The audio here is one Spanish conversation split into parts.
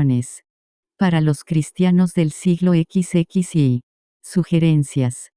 Reflexiones. Para los cristianos del siglo XXI. Sugerencias.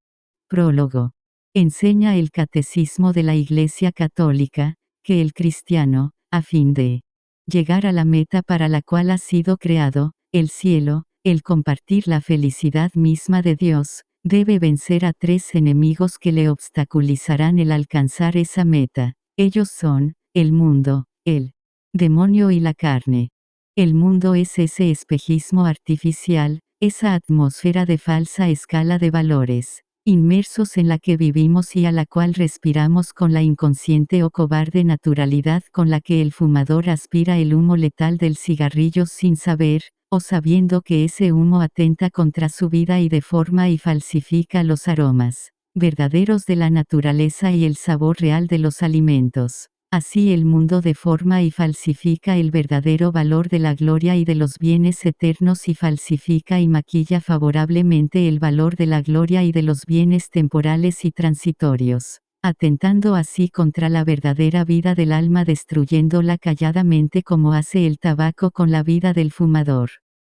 Prólogo. Enseña el Catecismo de la Iglesia Católica, que el cristiano, a fin de llegar a la meta para la cual ha sido creado, el cielo, el compartir la felicidad misma de Dios, debe vencer a 3 enemigos que le obstaculizarán el alcanzar esa meta. Ellos son, el mundo, el demonio y la carne. El mundo es ese espejismo artificial, esa atmósfera de falsa escala de valores, inmersos en la que vivimos y a la cual respiramos con la inconsciente o cobarde naturalidad con la que el fumador aspira el humo letal del cigarrillo sin saber, o sabiendo que ese humo atenta contra su vida y deforma y falsifica los aromas verdaderos de la naturaleza y el sabor real de los alimentos. Así el mundo deforma y falsifica el verdadero valor de la gloria y de los bienes eternos y falsifica y maquilla favorablemente el valor de la gloria y de los bienes temporales y transitorios, atentando así contra la verdadera vida del alma, destruyéndola calladamente como hace el tabaco con la vida del fumador.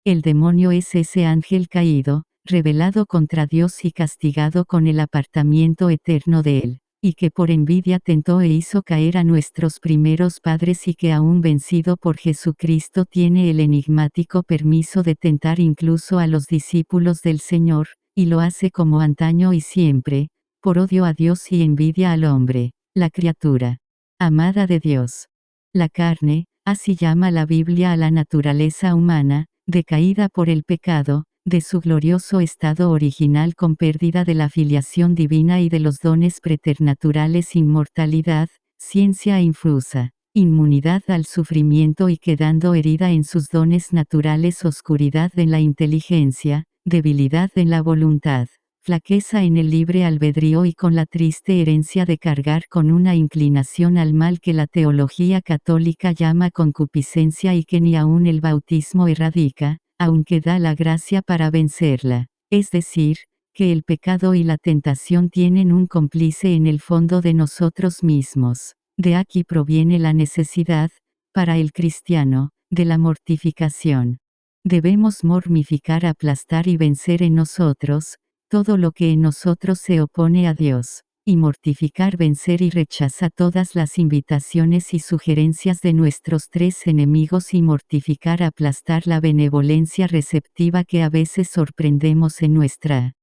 El demonio es ese ángel caído, rebelado contra Dios y castigado con el apartamiento eterno de él, y que por envidia tentó e hizo caer a nuestros primeros padres y que aún vencido por Jesucristo tiene el enigmático permiso de tentar incluso a los discípulos del Señor, y lo hace como antaño y siempre, por odio a Dios y envidia al hombre, la criatura amada de Dios. La carne, así llama la Biblia a la naturaleza humana, decaída por el pecado, de su glorioso estado original con pérdida de la filiación divina y de los dones preternaturales, inmortalidad, ciencia infusa, inmunidad al sufrimiento y quedando herida en sus dones naturales, oscuridad en la inteligencia, debilidad en la voluntad, flaqueza en el libre albedrío y con la triste herencia de cargar con una inclinación al mal que la teología católica llama concupiscencia y que ni aun el bautismo erradica, aunque da la gracia para vencerla. Es decir, que el pecado y la tentación tienen un cómplice en el fondo de nosotros mismos. De aquí proviene la necesidad, para el cristiano, de la mortificación. Debemos mortificar, aplastar y vencer en nosotros todo lo que en nosotros se opone a Dios, y mortificar, vencer y rechaza todas las invitaciones y sugerencias de nuestros 3 enemigos y mortificar, aplastar la benevolencia receptiva que a veces sorprendemos en nuestra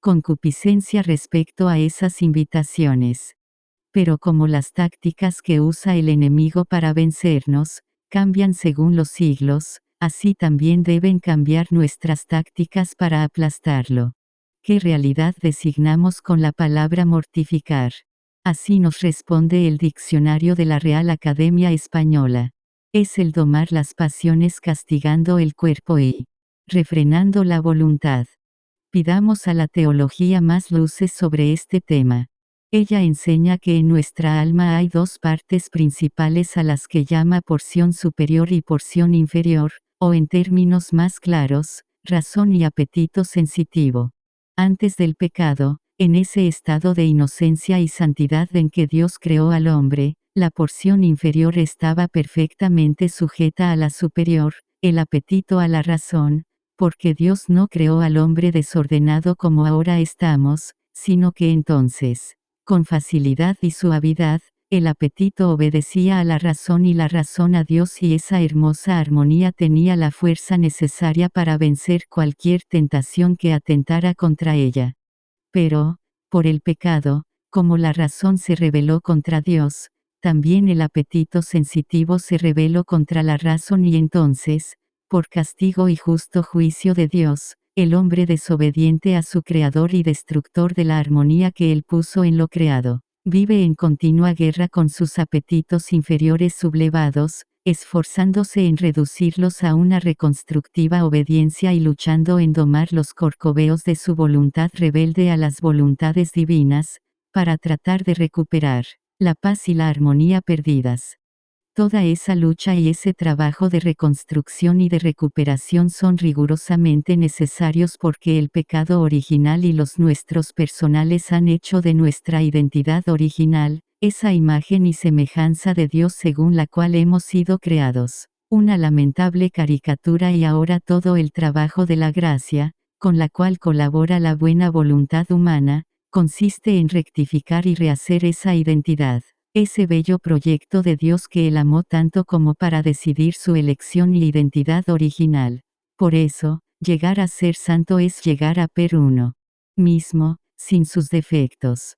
concupiscencia respecto a esas invitaciones. Pero como las tácticas que usa el enemigo para vencernos, cambian según los siglos, así también deben cambiar nuestras tácticas para aplastarlo. ¿Qué realidad designamos con la palabra mortificar? Así nos responde el diccionario de la Real Academia Española. Es el domar las pasiones castigando el cuerpo y refrenando la voluntad. Pidamos a la teología más luces sobre este tema. Ella enseña que en nuestra alma hay 2 partes principales a las que llama porción superior y porción inferior, o en términos más claros, razón y apetito sensitivo. Antes del pecado, en ese estado de inocencia y santidad en que Dios creó al hombre, la porción inferior estaba perfectamente sujeta a la superior, el apetito a la razón, porque Dios no creó al hombre desordenado como ahora estamos, sino que entonces, con facilidad y suavidad, el apetito obedecía a la razón y la razón a Dios, y esa hermosa armonía tenía la fuerza necesaria para vencer cualquier tentación que atentara contra ella. Pero, por el pecado, como la razón se rebeló contra Dios, también el apetito sensitivo se rebeló contra la razón y entonces, por castigo y justo juicio de Dios, el hombre desobediente a su Creador y destructor de la armonía que él puso en lo creado, vive en continua guerra con sus apetitos inferiores sublevados, esforzándose en reducirlos a una reconstructiva obediencia y luchando en domar los corcoveos de su voluntad rebelde a las voluntades divinas, para tratar de recuperar la paz y la armonía perdidas. Toda esa lucha y ese trabajo de reconstrucción y de recuperación son rigurosamente necesarios porque el pecado original y los nuestros personales han hecho de nuestra identidad original, esa imagen y semejanza de Dios según la cual hemos sido creados, Una lamentable caricatura y ahora todo el trabajo de la gracia, con la cual colabora la buena voluntad humana, consiste en rectificar y rehacer esa identidad, ese bello proyecto de Dios que él amó tanto como para decidir su elección y identidad original. Por eso, llegar a ser santo es llegar a per uno mismo, sin sus defectos.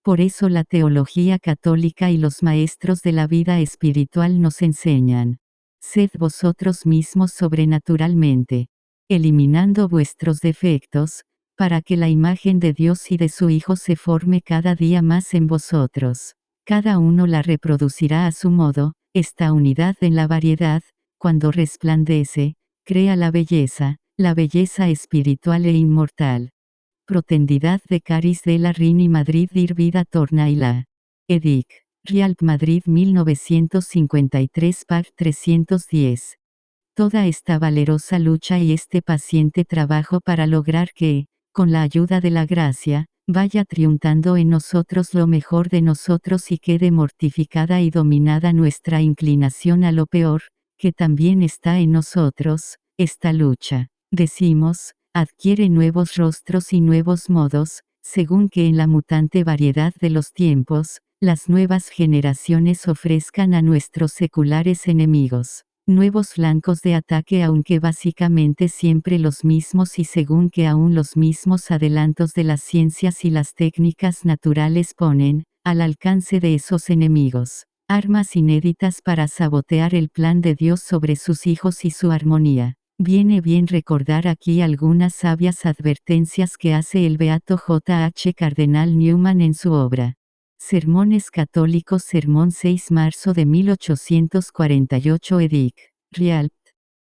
Por eso la teología católica y los maestros de la vida espiritual nos enseñan: sed vosotros mismos sobrenaturalmente, eliminando vuestros defectos, para que la imagen de Dios y de su Hijo se forme cada día más en vosotros. Cada uno la reproducirá a su modo, esta unidad en la variedad, cuando resplandece, crea la belleza espiritual e inmortal. Protendidad de Caris de la Rini Madrid dir vida tornaila. Edic. Rialp Madrid 1953 Pag 310. Toda esta valerosa lucha y este paciente trabajo para lograr que, con la ayuda de la gracia, vaya triunfando en nosotros lo mejor de nosotros y quede mortificada y dominada nuestra inclinación a lo peor, que también está en nosotros, esta lucha, decimos, adquiere nuevos rostros y nuevos modos, según que en la mutante variedad de los tiempos, las nuevas generaciones ofrezcan a nuestros seculares enemigos nuevos flancos de ataque, aunque básicamente siempre los mismos, y según que aún los mismos adelantos de las ciencias y las técnicas naturales ponen, al alcance de esos enemigos, armas inéditas para sabotear el plan de Dios sobre sus hijos y su armonía. Viene bien recordar aquí algunas sabias advertencias que hace el beato J. H. Cardenal Newman en su obra Sermones Católicos, Sermón 6 marzo de 1848, Edic. Rialp.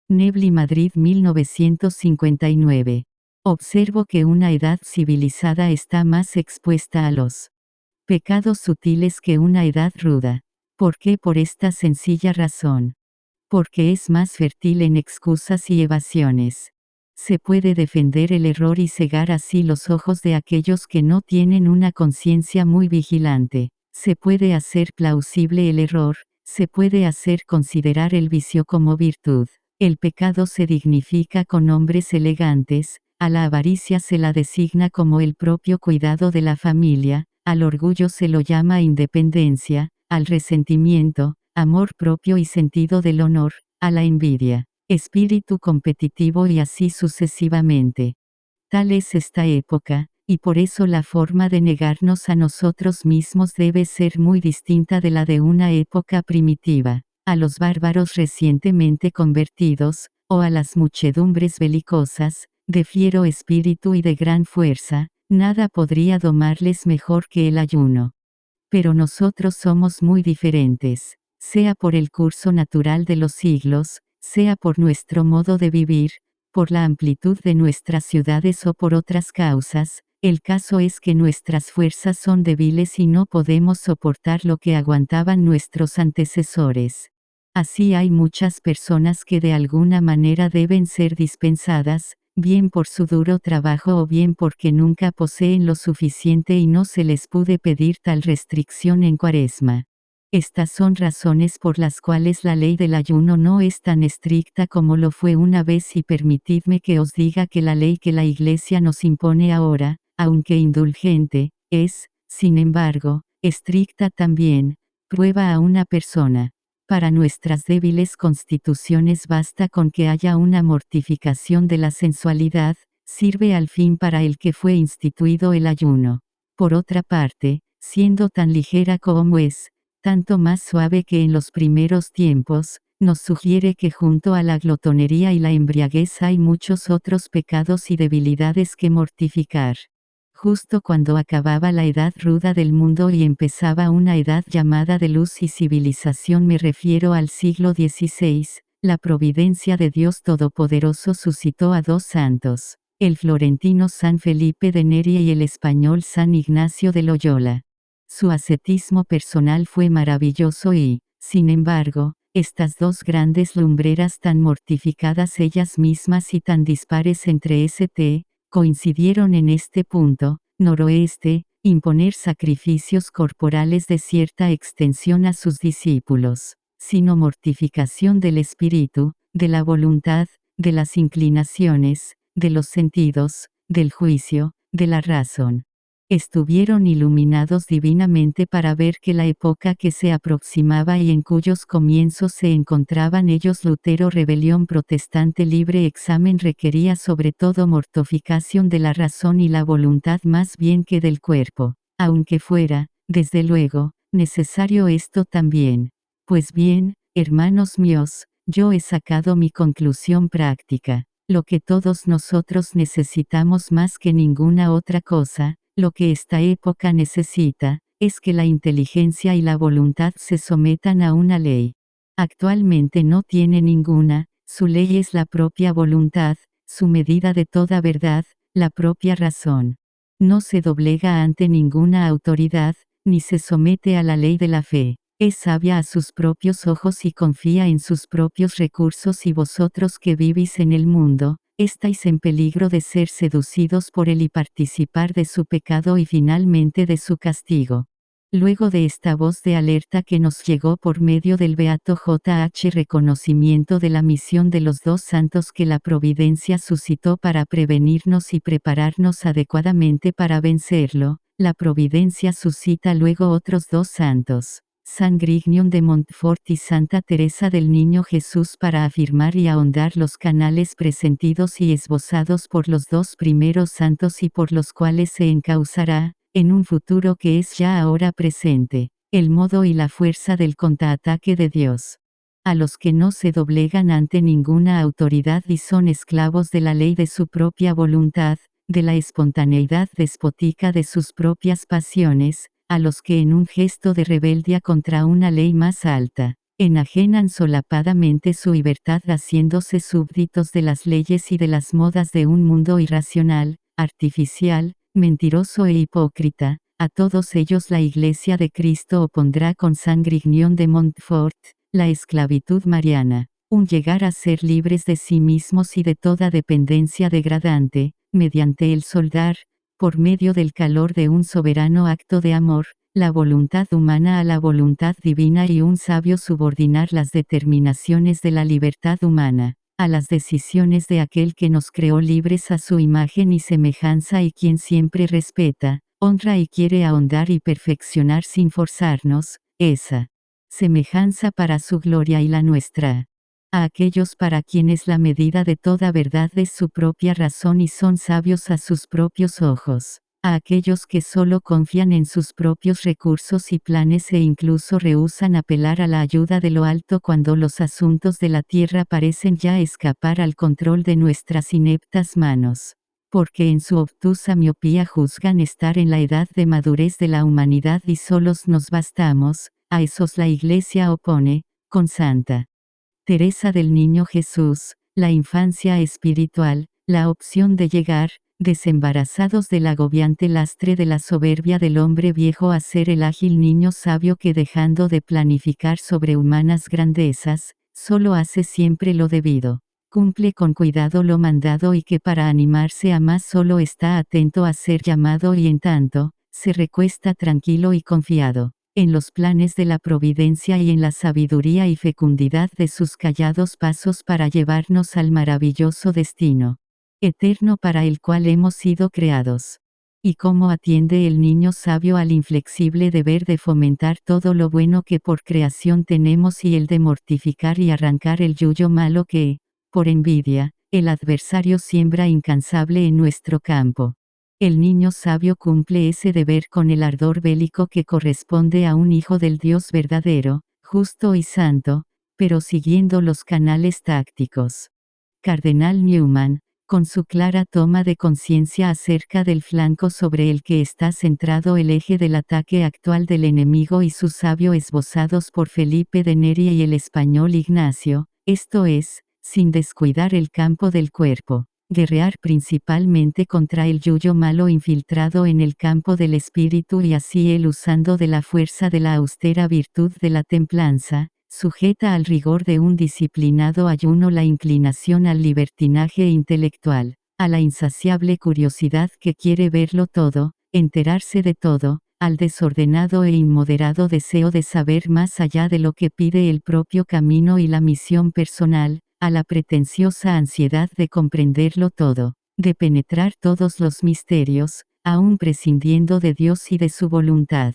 Nebli Madrid 1959. Observo que una edad civilizada está más expuesta a los pecados sutiles que una edad ruda. ¿Por qué? Por esta sencilla razón. Porque es más fértil en excusas y evasiones. Se puede defender el error y cegar así los ojos de aquellos que no tienen una conciencia muy vigilante. Se puede hacer plausible el error, se puede hacer considerar el vicio como virtud. El pecado se dignifica con nombres elegantes, a la avaricia se la designa como el propio cuidado de la familia, al orgullo se lo llama independencia, al resentimiento, amor propio y sentido del honor, a la envidia, espíritu competitivo y así sucesivamente. Tal es esta época, y por eso la forma de negarnos a nosotros mismos debe ser muy distinta de la de una época primitiva. A los bárbaros recientemente convertidos, o a las muchedumbres belicosas, de fiero espíritu y de gran fuerza, nada podría domarles mejor que el ayuno. Pero nosotros somos muy diferentes, sea por el curso natural de los siglos, sea por nuestro modo de vivir, por la amplitud de nuestras ciudades o por otras causas. El caso es que nuestras fuerzas son débiles y no podemos soportar lo que aguantaban nuestros antecesores. Así hay muchas personas que de alguna manera deben ser dispensadas, bien por su duro trabajo o bien porque nunca poseen lo suficiente y no se les puede pedir tal restricción en Cuaresma. Estas son razones por las cuales la ley del ayuno no es tan estricta como lo fue una vez, y permitidme que os diga que la ley que la Iglesia nos impone ahora, aunque indulgente, es, sin embargo, estricta también. Prueba a una persona. Para nuestras débiles constituciones basta con que haya una mortificación de la sensualidad, sirve al fin para el que fue instituido el ayuno. Por otra parte, siendo tan ligera como es, tanto más suave que en los primeros tiempos, nos sugiere que junto a la glotonería y la embriaguez hay muchos otros pecados y debilidades que mortificar. Justo cuando acababa la edad ruda del mundo y empezaba una edad llamada de luz y civilización, me refiero al siglo XVI, la providencia de Dios Todopoderoso suscitó a dos santos, el florentino San Felipe de Neri y el español San Ignacio de Loyola. Su ascetismo personal fue maravilloso y, sin embargo, estas dos grandes lumbreras tan mortificadas ellas mismas y tan dispares entre St. coincidieron en este punto, noroeste, imponer sacrificios corporales de cierta extensión a sus discípulos. sino mortificación del espíritu, de la voluntad, de las inclinaciones, de los sentidos, del juicio, de la razón. Estuvieron iluminados divinamente para ver que la época que se aproximaba y en cuyos comienzos se encontraban ellos Lutero rebelión protestante libre examen requería sobre todo mortificación de la razón y la voluntad más bien que del cuerpo, aunque fuera, desde luego, necesario esto también. Pues bien, hermanos míos, yo he sacado mi conclusión práctica. Lo que todos nosotros necesitamos más que ninguna otra cosa, lo que esta época necesita, es que la inteligencia y la voluntad se sometan a una ley. Actualmente no tiene ninguna, su ley es la propia voluntad, su medida de toda verdad, la propia razón. No se doblega ante ninguna autoridad, ni se somete a la ley de la fe. Es sabia a sus propios ojos y confía en sus propios recursos y vosotros que vivís en el mundo, estáis en peligro de ser seducidos por él y participar de su pecado y finalmente de su castigo. Luego de esta voz de alerta que nos llegó por medio del Beato J.H. reconocimiento de la misión de los dos santos que la providencia suscitó para prevenirnos y prepararnos adecuadamente para vencerlo, la providencia suscita luego otros dos santos. San Grignion de Montfort y Santa Teresa del Niño Jesús para afirmar y ahondar los canales presentidos y esbozados por los dos primeros santos y por los cuales se encauzará, en un futuro que es ya ahora presente, el modo y la fuerza del contraataque de Dios. A los que no se doblegan ante ninguna autoridad y son esclavos de la ley de su propia voluntad, de la espontaneidad despótica de sus propias pasiones, a los que en un gesto de rebeldía contra una ley más alta, enajenan solapadamente su libertad haciéndose súbditos de las leyes y de las modas de un mundo irracional, artificial, mentiroso e hipócrita, a todos ellos la Iglesia de Cristo opondrá con San Grignion de Montfort, la esclavitud mariana, un llegar a ser libres de sí mismos y de toda dependencia degradante, mediante el soldar, por medio del calor de un soberano acto de amor, la voluntad humana a la voluntad divina y un sabio subordinar las determinaciones de la libertad humana, a las decisiones de aquel que nos creó libres a su imagen y semejanza y quien siempre respeta, honra y quiere ahondar y perfeccionar sin forzarnos, esa semejanza para su gloria y la nuestra. A aquellos para quienes la medida de toda verdad es su propia razón y son sabios a sus propios ojos, a aquellos que solo confían en sus propios recursos y planes e incluso rehúsan apelar a la ayuda de lo alto cuando los asuntos de la tierra parecen ya escapar al control de nuestras ineptas manos, porque en su obtusa miopía juzgan estar en la edad de madurez de la humanidad y solos nos bastamos, a esos la Iglesia opone, con Santa Teresa del Niño Jesús, la infancia espiritual, la opción de llegar, desembarazados del agobiante lastre de la soberbia del hombre viejo a ser el ágil niño sabio que dejando de planificar sobrehumanas grandezas, solo hace siempre lo debido, cumple con cuidado lo mandado y que para animarse a más solo está atento a ser llamado y en tanto, se recuesta tranquilo y confiado en los planes de la providencia y en la sabiduría y fecundidad de sus callados pasos para llevarnos al maravilloso destino eterno para el cual hemos sido creados. Y cómo atiende el niño sabio al inflexible deber de fomentar todo lo bueno que por creación tenemos y el de mortificar y arrancar el yuyo malo que, por envidia, el adversario siembra incansable en nuestro campo. El niño sabio cumple ese deber con el ardor bélico que corresponde a un hijo del Dios verdadero, justo y santo, pero siguiendo los canales tácticos. Cardenal Newman, con su clara toma de conciencia acerca del flanco sobre el que está centrado el eje del ataque actual del enemigo y su sabio esbozados por Felipe de Neri y el español Ignacio, esto es, sin descuidar el campo del cuerpo. Guerrear principalmente contra el yuyo malo infiltrado en el campo del espíritu y así él usando de la fuerza de la austera virtud de la templanza, sujeta al rigor de un disciplinado ayuno la inclinación al libertinaje intelectual, a la insaciable curiosidad que quiere verlo todo, enterarse de todo, al desordenado e inmoderado deseo de saber más allá de lo que pide el propio camino y la misión personal, a la pretenciosa ansiedad de comprenderlo todo, de penetrar todos los misterios, aún prescindiendo de Dios y de su voluntad.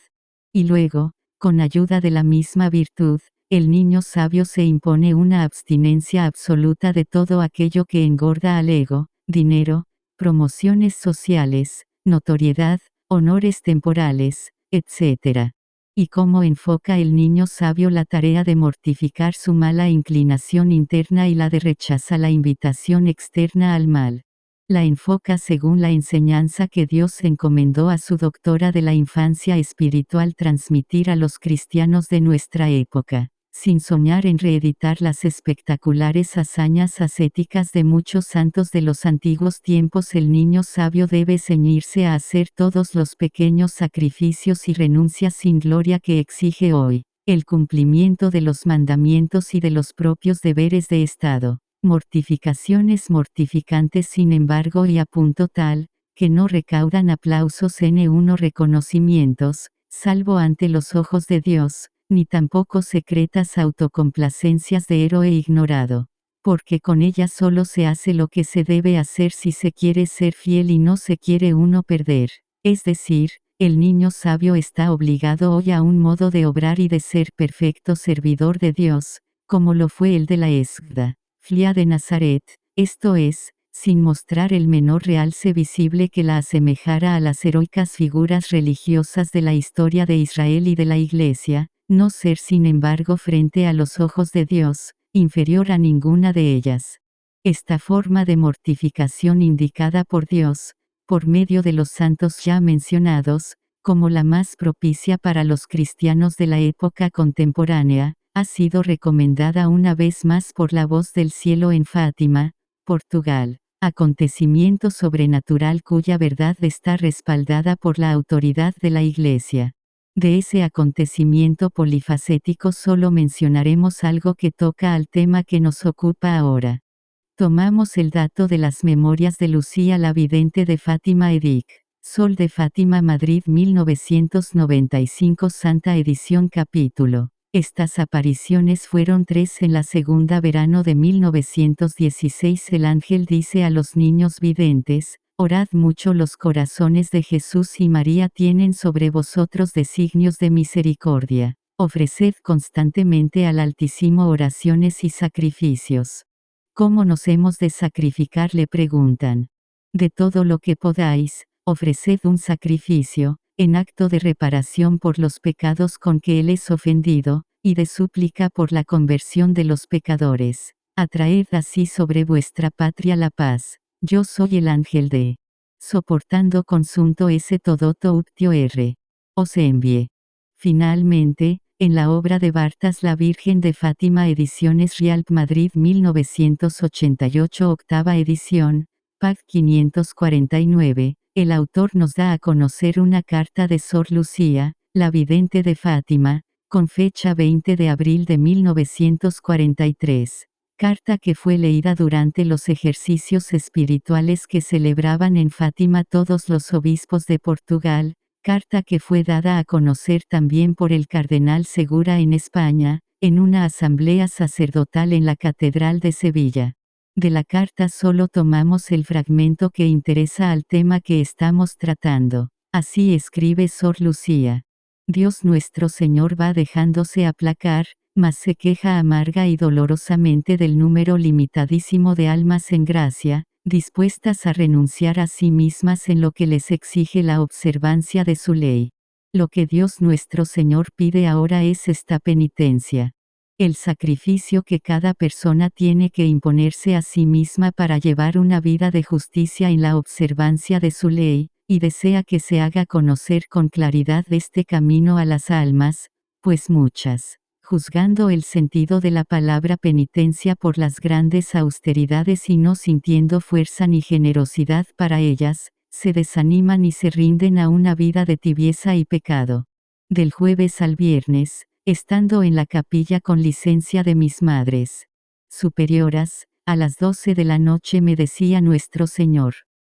Y luego, con ayuda de la misma virtud, el niño sabio se impone una abstinencia absoluta de todo aquello que engorda al ego, dinero, promociones sociales, notoriedad, honores temporales, etc. ¿Y cómo enfoca el niño sabio la tarea de mortificar su mala inclinación interna y la de rechazar la invitación externa al mal? La enfoca según la enseñanza que Dios encomendó a su doctora de la infancia espiritual transmitir a los cristianos de nuestra época, sin soñar en reeditar las espectaculares hazañas ascéticas de muchos santos de los antiguos tiempos. El niño sabio debe ceñirse a hacer todos los pequeños sacrificios y renuncias sin gloria que exige hoy, el cumplimiento de los mandamientos y de los propios deberes de Estado. Mortificaciones mortificantes sin embargo y a punto tal, que no recaudan aplausos n1 reconocimientos, salvo ante los ojos de Dios, ni tampoco secretas autocomplacencias de héroe ignorado. Porque con ellas solo se hace lo que se debe hacer si se quiere ser fiel y no se quiere uno perder. Es decir, el niño sabio está obligado hoy a un modo de obrar y de ser perfecto servidor de Dios, como lo fue el de la Esgda. Flia de Nazaret, esto es, sin mostrar el menor realce visible que la asemejara a las heroicas figuras religiosas de la historia de Israel y de la Iglesia, no ser sin embargo frente a los ojos de Dios, inferior a ninguna de ellas. Esta forma de mortificación indicada por Dios, por medio de los santos ya mencionados, como la más propicia para los cristianos de la época contemporánea, ha sido recomendada una vez más por la voz del cielo en Fátima, Portugal, acontecimiento sobrenatural cuya verdad está respaldada por la autoridad de la Iglesia. De ese acontecimiento polifacético solo mencionaremos algo que toca al tema que nos ocupa ahora. Tomamos el dato de las memorias de Lucía la vidente de Fátima Edic. Sol de Fátima Madrid 1995 Santa edición capítulo. Estas apariciones fueron 3 en la segunda verano de 1916. El ángel dice a los niños videntes, orad mucho, los corazones de Jesús y María tienen sobre vosotros designios de misericordia. Ofreced constantemente al Altísimo oraciones y sacrificios. ¿Cómo nos hemos de sacrificar?, le preguntan. De todo lo que podáis, ofreced un sacrificio, en acto de reparación por los pecados con que Él es ofendido, y de súplica por la conversión de los pecadores. Atraed así sobre vuestra patria la paz. Yo soy el ángel de soportando consunto s todoto uptio r. Os envie. Finalmente, en la obra de Bartas La Virgen de Fátima Ediciones Rialp Madrid 1988 octava edición, pág 549, el autor nos da a conocer una carta de Sor Lucía, la vidente de Fátima, con fecha 20 de abril de 1943. Carta que fue leída durante los ejercicios espirituales que celebraban en Fátima todos los obispos de Portugal, carta que fue dada a conocer también por el cardenal Segura en España, en una asamblea sacerdotal en la Catedral de Sevilla. De la carta solo tomamos el fragmento que interesa al tema que estamos tratando. Así escribe Sor Lucía. Dios nuestro Señor va dejándose aplacar, mas se queja amarga y dolorosamente del número limitadísimo de almas en gracia, dispuestas a renunciar a sí mismas en lo que les exige la observancia de su ley. Lo que Dios nuestro Señor pide ahora es esta penitencia. El sacrificio que cada persona tiene que imponerse a sí misma para llevar una vida de justicia en la observancia de su ley, y desea que se haga conocer con claridad este camino a las almas, pues muchas, juzgando el sentido de la palabra penitencia por las grandes austeridades y no sintiendo fuerza ni generosidad para ellas, se desaniman y se rinden a una vida de tibieza y pecado. Del jueves al viernes, estando en la capilla con licencia de mis madres superioras, a las 12 de la noche me decía nuestro Señor: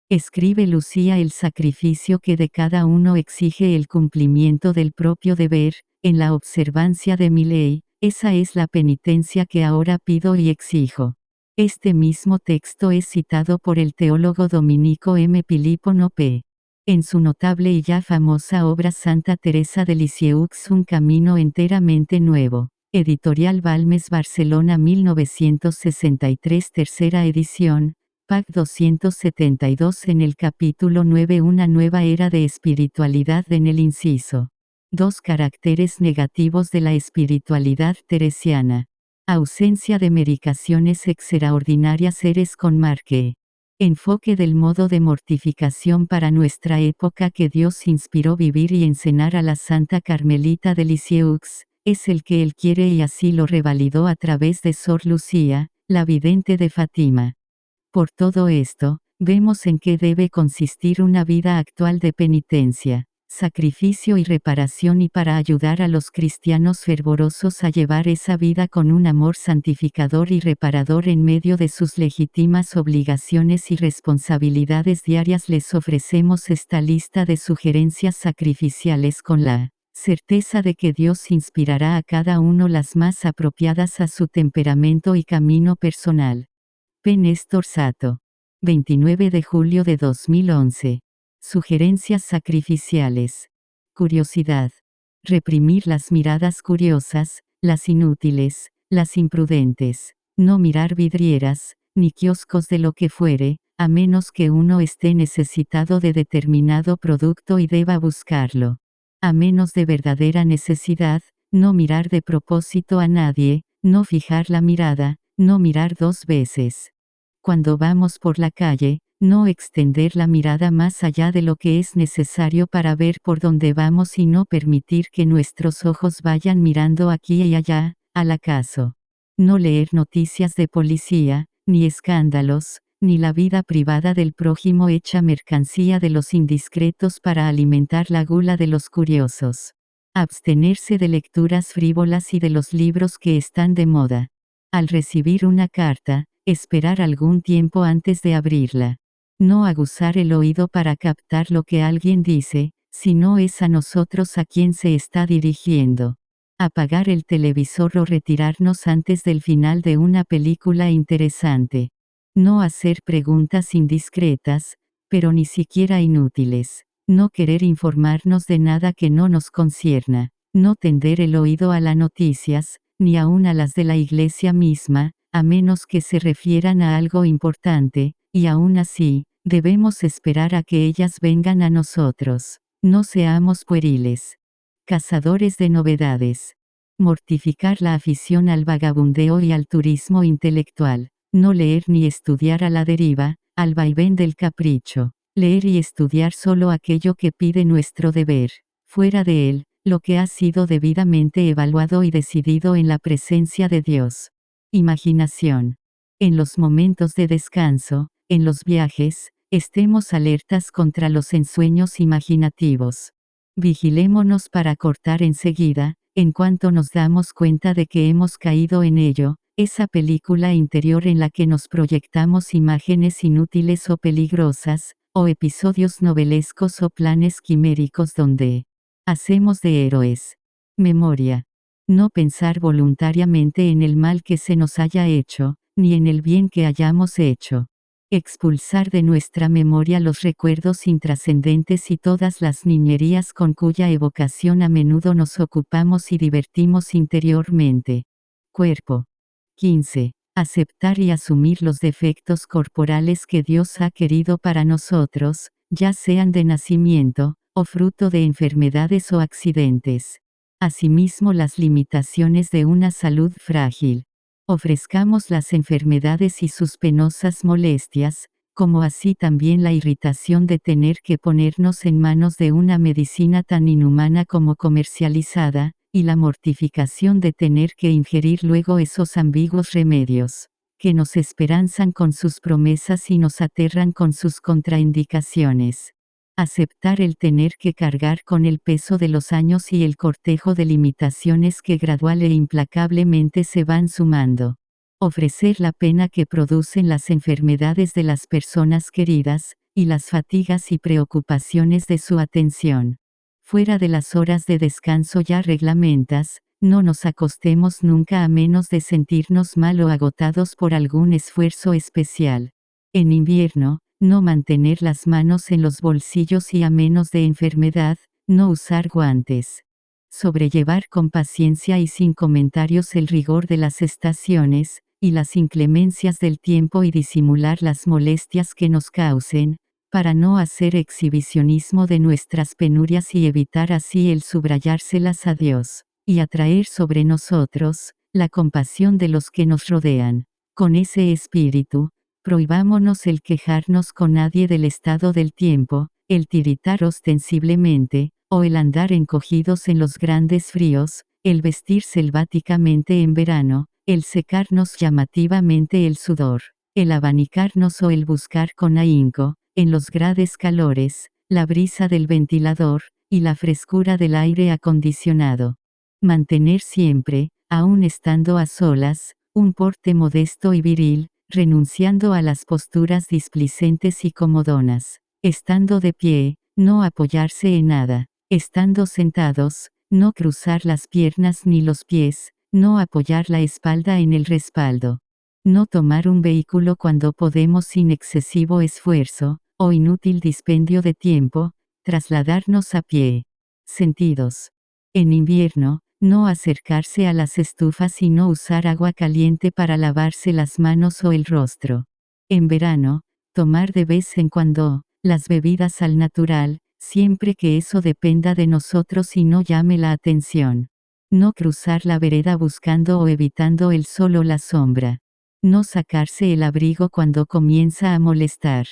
Escribe Lucía, el sacrificio que de cada uno exige el cumplimiento del propio deber, en la observancia de mi ley, esa es la penitencia que ahora pido y exijo. Este mismo texto es citado por el teólogo dominico M. Pilippo P. en su notable y ya famosa obra Santa Teresa de Lisieux, un camino enteramente nuevo. Editorial Balmes, Barcelona, 1963, tercera edición, Pac 272. En el capítulo 9, una nueva era de espiritualidad. En el inciso 2, caracteres negativos de la espiritualidad teresiana. Ausencia de medicaciones extraordinarias. Eres con Marque. Enfoque del modo de mortificación para nuestra época que Dios inspiró vivir y enseñar a la Santa Carmelita de Lisieux, es el que él quiere y así lo revalidó a través de Sor Lucía, la vidente de Fátima. Por todo esto, vemos en qué debe consistir una vida actual de penitencia, sacrificio y reparación, y para ayudar a los cristianos fervorosos a llevar esa vida con un amor santificador y reparador en medio de sus legítimas obligaciones y responsabilidades diarias, les ofrecemos esta lista de sugerencias sacrificiales con la certeza de que Dios inspirará a cada uno las más apropiadas a su temperamento y camino personal. P. Néstor Sato. 29 de julio de 2011. Sugerencias sacrificiales. Curiosidad. Reprimir las miradas curiosas, las inútiles, las imprudentes. No mirar vidrieras, ni kioscos de lo que fuere, a menos que uno esté necesitado de determinado producto y deba buscarlo. A menos de verdadera necesidad, no mirar de propósito a nadie, no fijar la mirada, no mirar dos veces. Cuando vamos por la calle, no extender la mirada más allá de lo que es necesario para ver por dónde vamos y no permitir que nuestros ojos vayan mirando aquí y allá, al acaso. No leer noticias de policía, ni escándalos, ni la vida privada del prójimo hecha mercancía de los indiscretos para alimentar la gula de los curiosos. Abstenerse de lecturas frívolas y de los libros que están de moda. Al recibir una carta, esperar algún tiempo antes de abrirla. No aguzar el oído para captar lo que alguien dice, si no es a nosotros a quien se está dirigiendo. Apagar el televisor o retirarnos antes del final de una película interesante. No hacer preguntas indiscretas, pero ni siquiera inútiles. No querer informarnos de nada que no nos concierna. No tender el oído a las noticias, ni aun a las de la iglesia misma, a menos que se refieran a algo importante, y aún así, debemos esperar a que ellas vengan a nosotros. No seamos pueriles. Cazadores de novedades. Mortificar la afición al vagabundeo y al turismo intelectual. No leer ni estudiar a la deriva, al vaivén del capricho. Leer y estudiar solo aquello que pide nuestro deber. Fuera de él, lo que ha sido debidamente evaluado y decidido en la presencia de Dios. Imaginación. En los momentos de descanso, en los viajes, estemos alertas contra los ensueños imaginativos. Vigilémonos para cortar enseguida, en cuanto nos damos cuenta de que hemos caído en ello, esa película interior en la que nos proyectamos imágenes inútiles o peligrosas, o episodios novelescos o planes quiméricos donde hacemos de héroes. Memoria. No pensar voluntariamente en el mal que se nos haya hecho, ni en el bien que hayamos hecho. Expulsar de nuestra memoria los recuerdos intrascendentes y todas las niñerías con cuya evocación a menudo nos ocupamos y divertimos interiormente. Cuerpo. 15. Aceptar y asumir los defectos corporales que Dios ha querido para nosotros, ya sean de nacimiento, o fruto de enfermedades o accidentes. Asimismo las limitaciones de una salud frágil. Ofrezcamos las enfermedades y sus penosas molestias, como así también la irritación de tener que ponernos en manos de una medicina tan inhumana como comercializada, y la mortificación de tener que ingerir luego esos ambiguos remedios, que nos esperanzan con sus promesas y nos aterran con sus contraindicaciones. Aceptar el tener que cargar con el peso de los años y el cortejo de limitaciones que gradual e implacablemente se van sumando. Ofrecer la pena que producen las enfermedades de las personas queridas, y las fatigas y preocupaciones de su atención. Fuera de las horas de descanso ya reglamentas, no nos acostemos nunca a menos de sentirnos mal o agotados por algún esfuerzo especial. En invierno, no mantener las manos en los bolsillos y a menos de enfermedad, no usar guantes. Sobrellevar con paciencia y sin comentarios el rigor de las estaciones, y las inclemencias del tiempo y disimular las molestias que nos causen, para no hacer exhibicionismo de nuestras penurias y evitar así el subrayárselas a Dios, y atraer sobre nosotros, la compasión de los que nos rodean. Con ese espíritu, prohibámonos el quejarnos con nadie del estado del tiempo, el tiritar ostensiblemente, o el andar encogidos en los grandes fríos, el vestir selváticamente en verano, el secarnos llamativamente el sudor, el abanicarnos o el buscar con ahínco, en los grandes calores, la brisa del ventilador, y la frescura del aire acondicionado. Mantener siempre, aun estando a solas, un porte modesto y viril, renunciando a las posturas displicentes y comodonas. Estando de pie, no apoyarse en nada. Estando sentados, no cruzar las piernas ni los pies, no apoyar la espalda en el respaldo. No tomar un vehículo cuando podemos sin excesivo esfuerzo, o inútil dispendio de tiempo, trasladarnos a pie. Sentidos. En invierno, no acercarse a las estufas y no usar agua caliente para lavarse las manos o el rostro. En verano, tomar de vez en cuando, las bebidas al natural, siempre que eso dependa de nosotros y no llame la atención. No cruzar la vereda buscando o evitando el sol o la sombra. No sacarse el abrigo cuando comienza a molestar.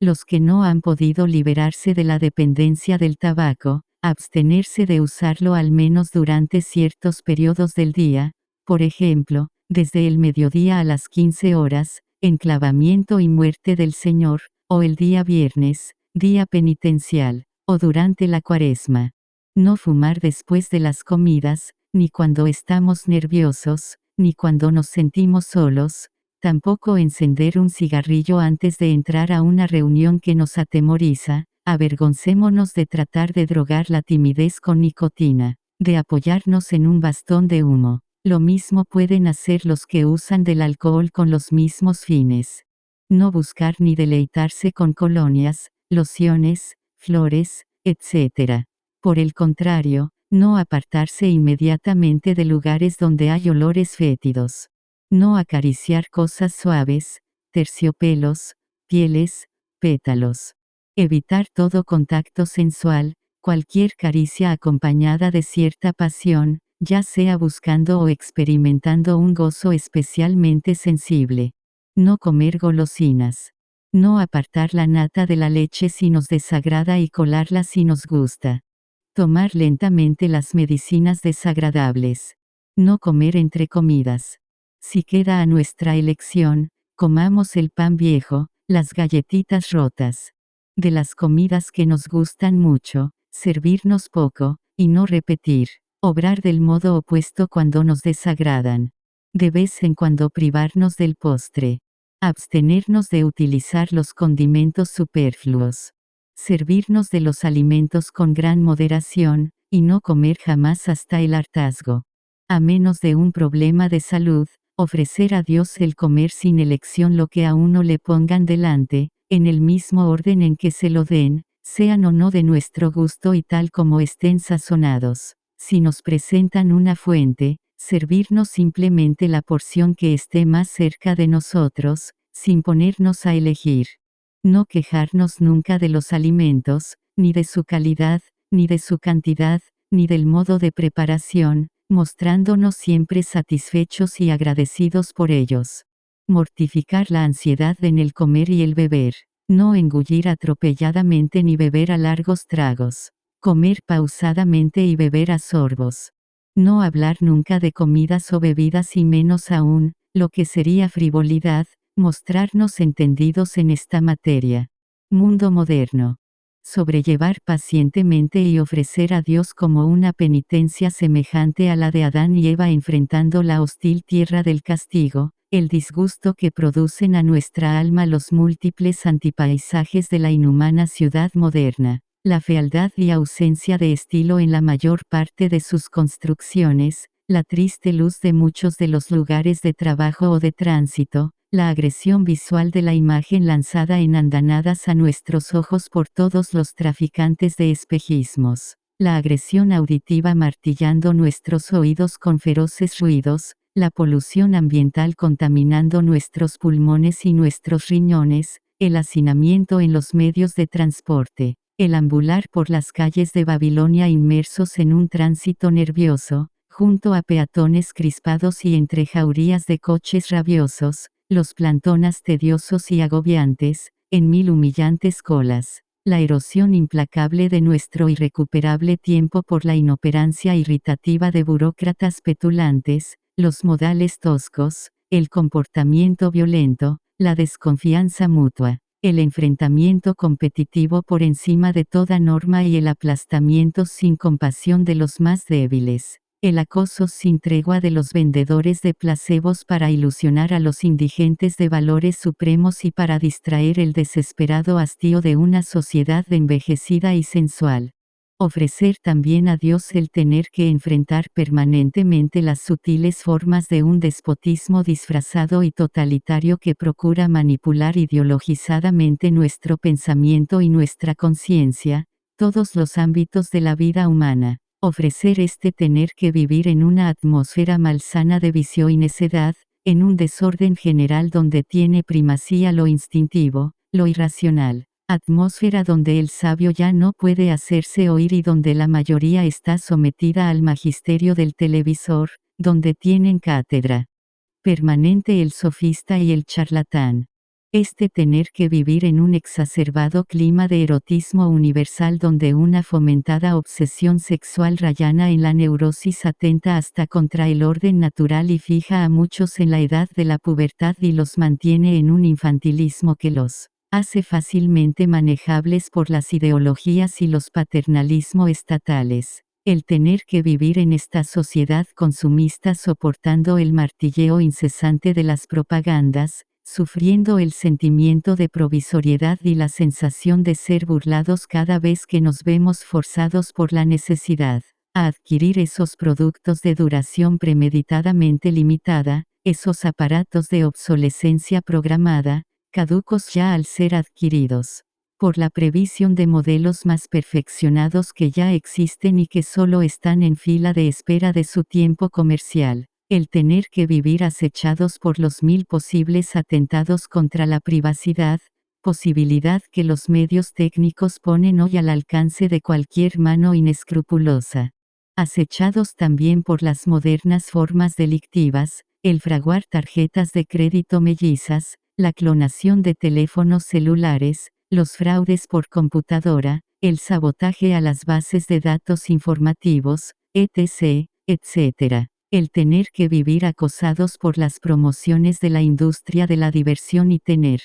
Los que no han podido liberarse de la dependencia del tabaco, abstenerse de usarlo al menos durante ciertos periodos del día, por ejemplo, desde el mediodía a las 15 horas, enclavamiento y muerte del Señor, o el día viernes, día penitencial, o durante la Cuaresma. No fumar después de las comidas, ni cuando estamos nerviosos, ni cuando nos sentimos solos, tampoco encender un cigarrillo antes de entrar a una reunión que nos atemoriza. Avergoncémonos de tratar de drogar la timidez con nicotina, de apoyarnos en un bastón de humo. Lo mismo pueden hacer los que usan del alcohol con los mismos fines. No buscar ni deleitarse con colonias, lociones, flores, etc. Por el contrario, no apartarse inmediatamente de lugares donde hay olores fétidos. No acariciar cosas suaves, terciopelos, pieles, pétalos. Evitar todo contacto sensual, cualquier caricia acompañada de cierta pasión, ya sea buscando o experimentando un gozo especialmente sensible. No comer golosinas. No apartar la nata de la leche si nos desagrada y colarla si nos gusta. Tomar lentamente las medicinas desagradables. No comer entre comidas. Si queda a nuestra elección, comamos el pan viejo, las galletitas rotas. De las comidas que nos gustan mucho, servirnos poco, y no repetir. Obrar del modo opuesto cuando nos desagradan. De vez en cuando privarnos del postre. Abstenernos de utilizar los condimentos superfluos. Servirnos de los alimentos con gran moderación, y no comer jamás hasta el hartazgo. A menos de un problema de salud, ofrecer a Dios el comer sin elección lo que a uno le pongan delante, en el mismo orden en que se lo den, sean o no de nuestro gusto y tal como estén sazonados. Si nos presentan una fuente, servirnos simplemente la porción que esté más cerca de nosotros, sin ponernos a elegir. No quejarnos nunca de los alimentos, ni de su calidad, ni de su cantidad, ni del modo de preparación, mostrándonos siempre satisfechos y agradecidos por ellos. Mortificar la ansiedad en el comer y el beber. No engullir atropelladamente ni beber a largos tragos. Comer pausadamente y beber a sorbos. No hablar nunca de comidas o bebidas y menos aún, lo que sería frivolidad, mostrarnos entendidos en esta materia. Mundo moderno. Sobrellevar pacientemente y ofrecer a Dios como una penitencia semejante a la de Adán y Eva enfrentando la hostil tierra del castigo, el disgusto que producen a nuestra alma los múltiples antipaisajes de la inhumana ciudad moderna, la fealdad y ausencia de estilo en la mayor parte de sus construcciones, la triste luz de muchos de los lugares de trabajo o de tránsito, la agresión visual de la imagen lanzada en andanadas a nuestros ojos por todos los traficantes de espejismos, la agresión auditiva martillando nuestros oídos con feroces ruidos, la polución ambiental contaminando nuestros pulmones y nuestros riñones, el hacinamiento en los medios de transporte, el ambular por las calles de Babilonia inmersos en un tránsito nervioso, junto a peatones crispados y entre jaurías de coches rabiosos, los plantonas tediosos y agobiantes, en mil humillantes colas, la erosión implacable de nuestro irrecuperable tiempo por la inoperancia irritativa de burócratas petulantes, los modales toscos, el comportamiento violento, la desconfianza mutua, el enfrentamiento competitivo por encima de toda norma y el aplastamiento sin compasión de los más débiles, el acoso sin tregua de los vendedores de placebos para ilusionar a los indigentes de valores supremos y para distraer el desesperado hastío de una sociedad envejecida y sensual. Ofrecer también a Dios el tener que enfrentar permanentemente las sutiles formas de un despotismo disfrazado y totalitario que procura manipular ideologizadamente nuestro pensamiento y nuestra conciencia, todos los ámbitos de la vida humana. Ofrecer tener que vivir en una atmósfera malsana de vicio y necedad, en un desorden general donde tiene primacía lo instintivo, lo irracional. Atmósfera donde el sabio ya no puede hacerse oír y donde la mayoría está sometida al magisterio del televisor, donde tienen cátedra permanente el sofista y el charlatán. Tener que vivir en un exacerbado clima de erotismo universal donde una fomentada obsesión sexual rayana en la neurosis atenta hasta contra el orden natural y fija a muchos en la edad de la pubertad y los mantiene en un infantilismo que los hace fácilmente manejables por las ideologías y los paternalismos estatales. El tener que vivir en esta sociedad consumista soportando el martilleo incesante de las propagandas, sufriendo el sentimiento de provisoriedad y la sensación de ser burlados cada vez que nos vemos forzados por la necesidad a adquirir esos productos de duración premeditadamente limitada, esos aparatos de obsolescencia programada, caducos ya al ser adquiridos, por la previsión de modelos más perfeccionados que ya existen y que solo están en fila de espera de su tiempo comercial. El tener que vivir acechados por los mil posibles atentados contra la privacidad, posibilidad que los medios técnicos ponen hoy al alcance de cualquier mano inescrupulosa. Acechados también por las modernas formas delictivas, el fraguar tarjetas de crédito mellizas, la clonación de teléfonos celulares, los fraudes por computadora, el sabotaje a las bases de datos informativos, etc., etc. El tener que vivir acosados por las promociones de la industria de la diversión y tener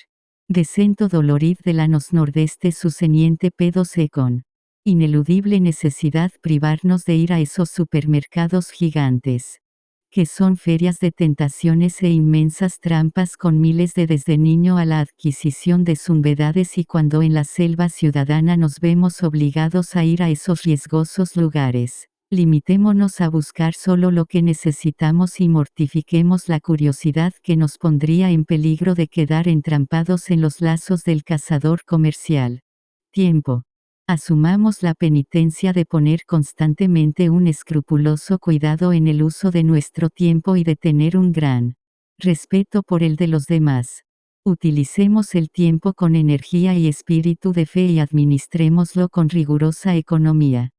descento dolorid de la nos nordeste suceniente pedos con ineludible necesidad privarnos de ir a esos supermercados gigantes, que son ferias de tentaciones e inmensas trampas con miles de desde niño a la adquisición de zumvedades y cuando en la selva ciudadana nos vemos obligados a ir a esos riesgosos lugares. Limitémonos a buscar solo lo que necesitamos y mortifiquemos la curiosidad que nos pondría en peligro de quedar entrampados en los lazos del cazador comercial. Tiempo. Asumamos la penitencia de poner constantemente un escrupuloso cuidado en el uso de nuestro tiempo y de tener un gran respeto por el de los demás. Utilicemos el tiempo con energía y espíritu de fe y administrémoslo con rigurosa economía.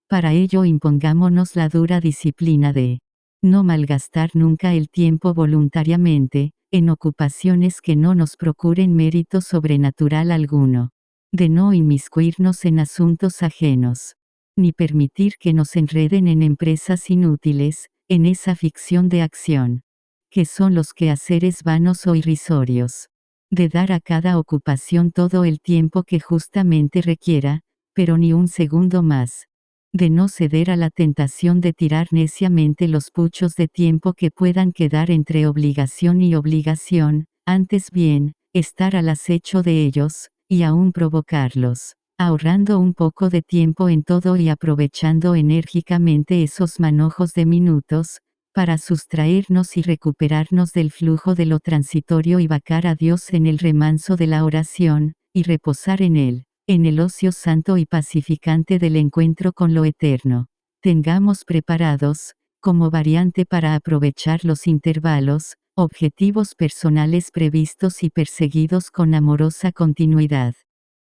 Para ello impongámonos la dura disciplina de no malgastar nunca el tiempo voluntariamente, en ocupaciones que no nos procuren mérito sobrenatural alguno. De no inmiscuirnos en asuntos ajenos. Ni permitir que nos enreden en empresas inútiles, en esa ficción de acción. Que son los quehaceres vanos o irrisorios. De dar a cada ocupación todo el tiempo que justamente requiera, pero ni un segundo más. de no ceder a la tentación de tirar neciamente los puchos de tiempo que puedan quedar entre obligación y obligación, antes bien, estar al acecho de ellos, y aún provocarlos, ahorrando un poco de tiempo en todo y aprovechando enérgicamente esos manojos de minutos, para sustraernos y recuperarnos del flujo de lo transitorio y vacar a Dios en el remanso de la oración, y reposar en Él, en el ocio santo y pacificante del encuentro con lo eterno. Tengamos preparados, como variante para aprovechar los intervalos, objetivos personales previstos y perseguidos con amorosa continuidad.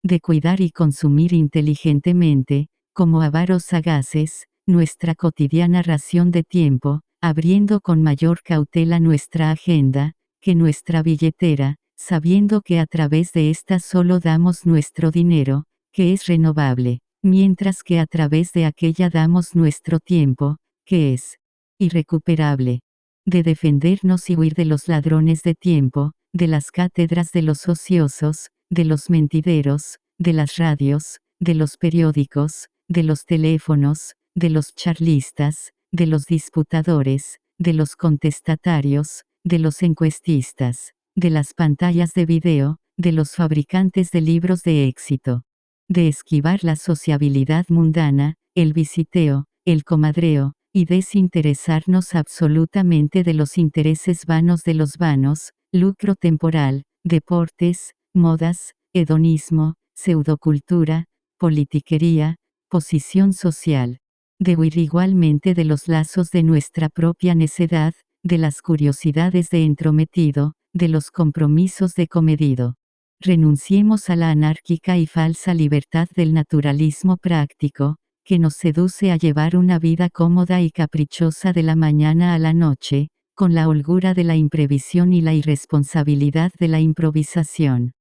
De cuidar y consumir inteligentemente, como avaros sagaces, nuestra cotidiana ración de tiempo, abriendo con mayor cautela nuestra agenda, que nuestra billetera, sabiendo que a través de esta solo damos nuestro dinero, que es renovable, mientras que a través de aquella damos nuestro tiempo, que es irrecuperable. De defendernos y huir de los ladrones de tiempo, de las cátedras de los ociosos, de los mentideros, de las radios, de los periódicos, de los teléfonos, de los charlistas, de los disputadores, de los contestatarios, de los encuestistas, de las pantallas de video, de los fabricantes de libros de éxito. De esquivar la sociabilidad mundana, el visiteo, el comadreo, y desinteresarnos absolutamente de los intereses vanos de los vanos, lucro temporal, deportes, modas, hedonismo, pseudocultura, politiquería, posición social. De huir igualmente de los lazos de nuestra propia necedad, de las curiosidades de entrometido, de los compromisos de comedido. Renunciemos a la anárquica y falsa libertad del naturalismo práctico, que nos seduce a llevar una vida cómoda y caprichosa de la mañana a la noche, con la holgura de la imprevisión y la irresponsabilidad de la improvisación.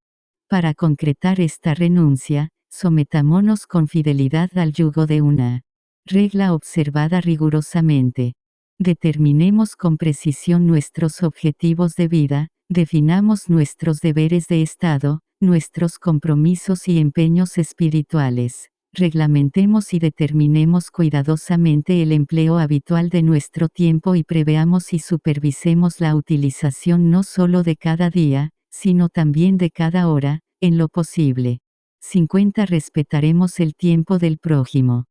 Para concretar esta renuncia, sometámonos con fidelidad al yugo de una regla observada rigurosamente. Determinemos con precisión nuestros objetivos de vida, definamos nuestros deberes de Estado, nuestros compromisos y empeños espirituales. Reglamentemos y determinemos cuidadosamente el empleo habitual de nuestro tiempo y preveamos y supervisemos la utilización no solo de cada día, sino también de cada hora, en lo posible. 50. Respetaremos el tiempo del prójimo,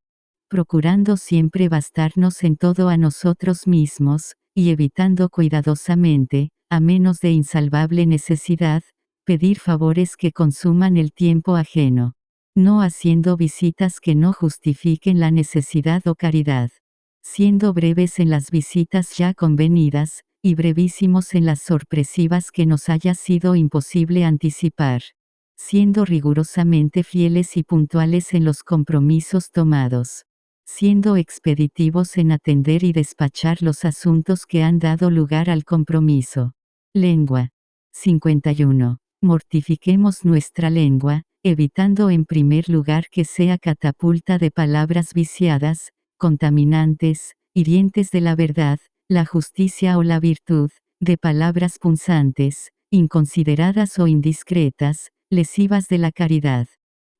procurando siempre bastarnos en todo a nosotros mismos, y evitando cuidadosamente, a menos de insalvable necesidad, pedir favores que consuman el tiempo ajeno. No haciendo visitas que no justifiquen la necesidad o caridad. Siendo breves en las visitas ya convenidas, y brevísimos en las sorpresivas que nos haya sido imposible anticipar. Siendo rigurosamente fieles y puntuales en los compromisos tomados. Siendo expeditivos en atender y despachar los asuntos que han dado lugar al compromiso. Lengua. 51. Mortifiquemos nuestra lengua, evitando en primer lugar que sea catapulta de palabras viciadas, contaminantes, hirientes de la verdad, la justicia o la virtud, de palabras punzantes, inconsideradas o indiscretas, lesivas de la caridad.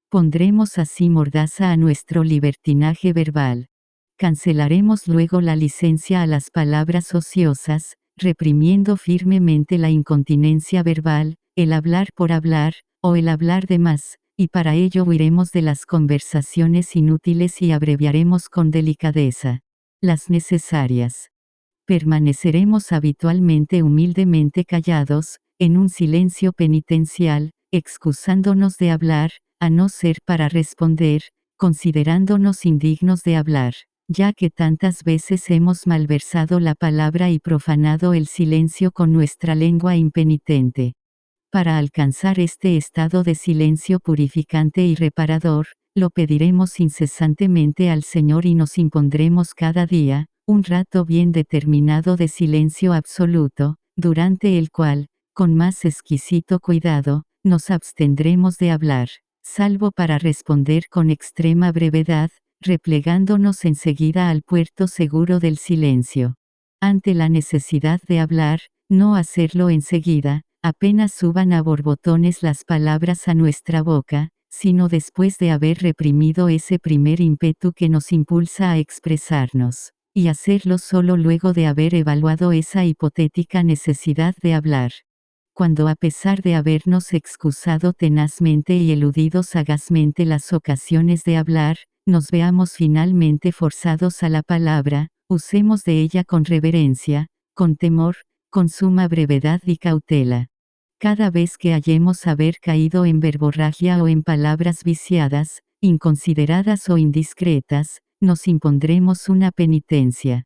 Pondremos así mordaza a nuestro libertinaje verbal. Cancelaremos luego la licencia a las palabras ociosas, reprimiendo firmemente la incontinencia verbal, el hablar por hablar, o el hablar de más, y para ello huiremos de las conversaciones inútiles y abreviaremos con delicadeza las necesarias. Permaneceremos habitualmente humildemente callados, en un silencio penitencial, excusándonos de hablar, a no ser para responder, considerándonos indignos de hablar, ya que tantas veces hemos malversado la palabra y profanado el silencio con nuestra lengua impenitente. Para alcanzar este estado de silencio purificante y reparador, lo pediremos incesantemente al Señor y nos impondremos cada día, un rato bien determinado de silencio absoluto, durante el cual, con más exquisito cuidado, nos abstendremos de hablar, salvo para responder con extrema brevedad, replegándonos enseguida al puerto seguro del silencio. Ante la necesidad de hablar, no hacerlo enseguida, apenas suban a borbotones las palabras a nuestra boca, sino después de haber reprimido ese primer ímpetu que nos impulsa a expresarnos, y hacerlo solo luego de haber evaluado esa hipotética necesidad de hablar. Cuando a pesar de habernos excusado tenazmente y eludido sagazmente las ocasiones de hablar, nos veamos finalmente forzados a la palabra, usemos de ella con reverencia, con temor, con suma brevedad y cautela. Cada vez que hallemos haber caído en verborragia o en palabras viciadas, inconsideradas o indiscretas, nos impondremos una penitencia.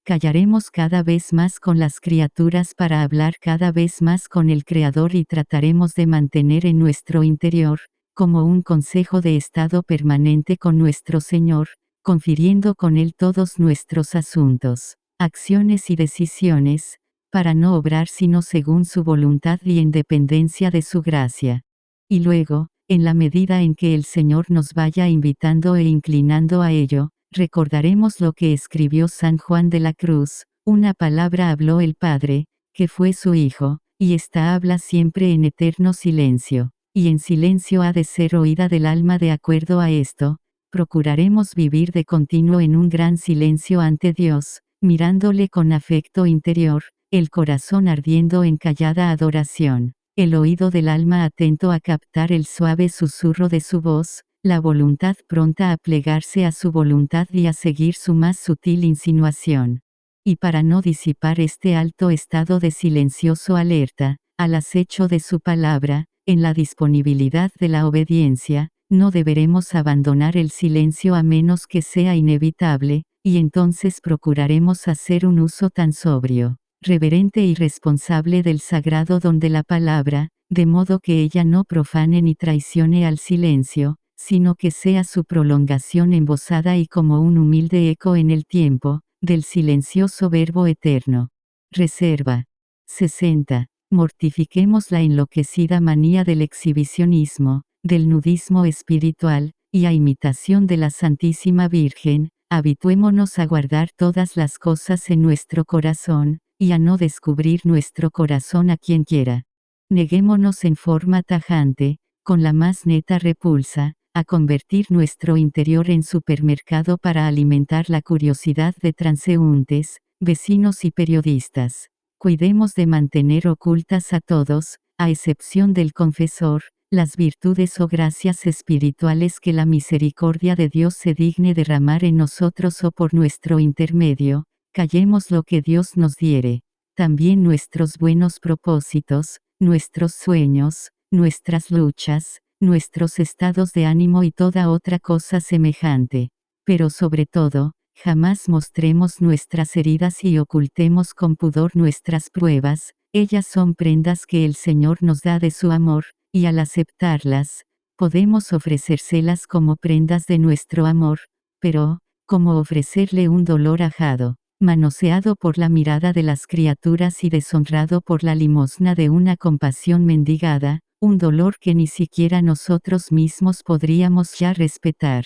Callaremos cada vez más con las criaturas para hablar cada vez más con el Creador y trataremos de mantener en nuestro interior, como un consejo de estado permanente con nuestro Señor, confiriendo con Él todos nuestros asuntos, acciones y decisiones, para no obrar sino según su voluntad y en dependencia de su gracia. Y luego, en la medida en que el Señor nos vaya invitando e inclinando a ello, recordaremos lo que escribió San Juan de la Cruz: una palabra habló el Padre, que fue su Hijo, y ésta habla siempre en eterno silencio, y en silencio ha de ser oída del alma. De acuerdo a esto, procuraremos vivir de continuo en un gran silencio ante Dios, mirándole con afecto interior, el corazón ardiendo en callada adoración, el oído del alma atento a captar el suave susurro de su voz, la voluntad pronta a plegarse a su voluntad y a seguir su más sutil insinuación. Y para no disipar este alto estado de silencioso alerta, al acecho de su palabra, en la disponibilidad de la obediencia, no deberemos abandonar el silencio a menos que sea inevitable, y entonces procuraremos hacer un uso tan sobrio, reverente y responsable del sagrado don de la palabra, de modo que ella no profane ni traicione al silencio, sino que sea su prolongación embosada y como un humilde eco en el tiempo, del silencioso Verbo eterno. Reserva. 60. Mortifiquemos la enloquecida manía del exhibicionismo, del nudismo espiritual, y a imitación de la Santísima Virgen, habituémonos a guardar todas las cosas en nuestro corazón, y a no descubrir nuestro corazón a quien quiera. Neguémonos en forma tajante, con la más neta repulsa, a convertir nuestro interior en supermercado para alimentar la curiosidad de transeúntes, vecinos y periodistas. Cuidemos de mantener ocultas a todos, a excepción del confesor, las virtudes o gracias espirituales que la misericordia de Dios se digne derramar en nosotros o por nuestro intermedio. Callemos lo que Dios nos diere. También nuestros buenos propósitos, nuestros sueños, nuestras luchas, nuestros estados de ánimo y toda otra cosa semejante. Pero sobre todo, jamás mostremos nuestras heridas y ocultemos con pudor nuestras pruebas. Ellas son prendas que el Señor nos da de su amor, y al aceptarlas, podemos ofrecérselas como prendas de nuestro amor, pero, como ofrecerle un dolor ajado, manoseado por la mirada de las criaturas y deshonrado por la limosna de una compasión mendigada, un dolor que ni siquiera nosotros mismos podríamos ya respetar.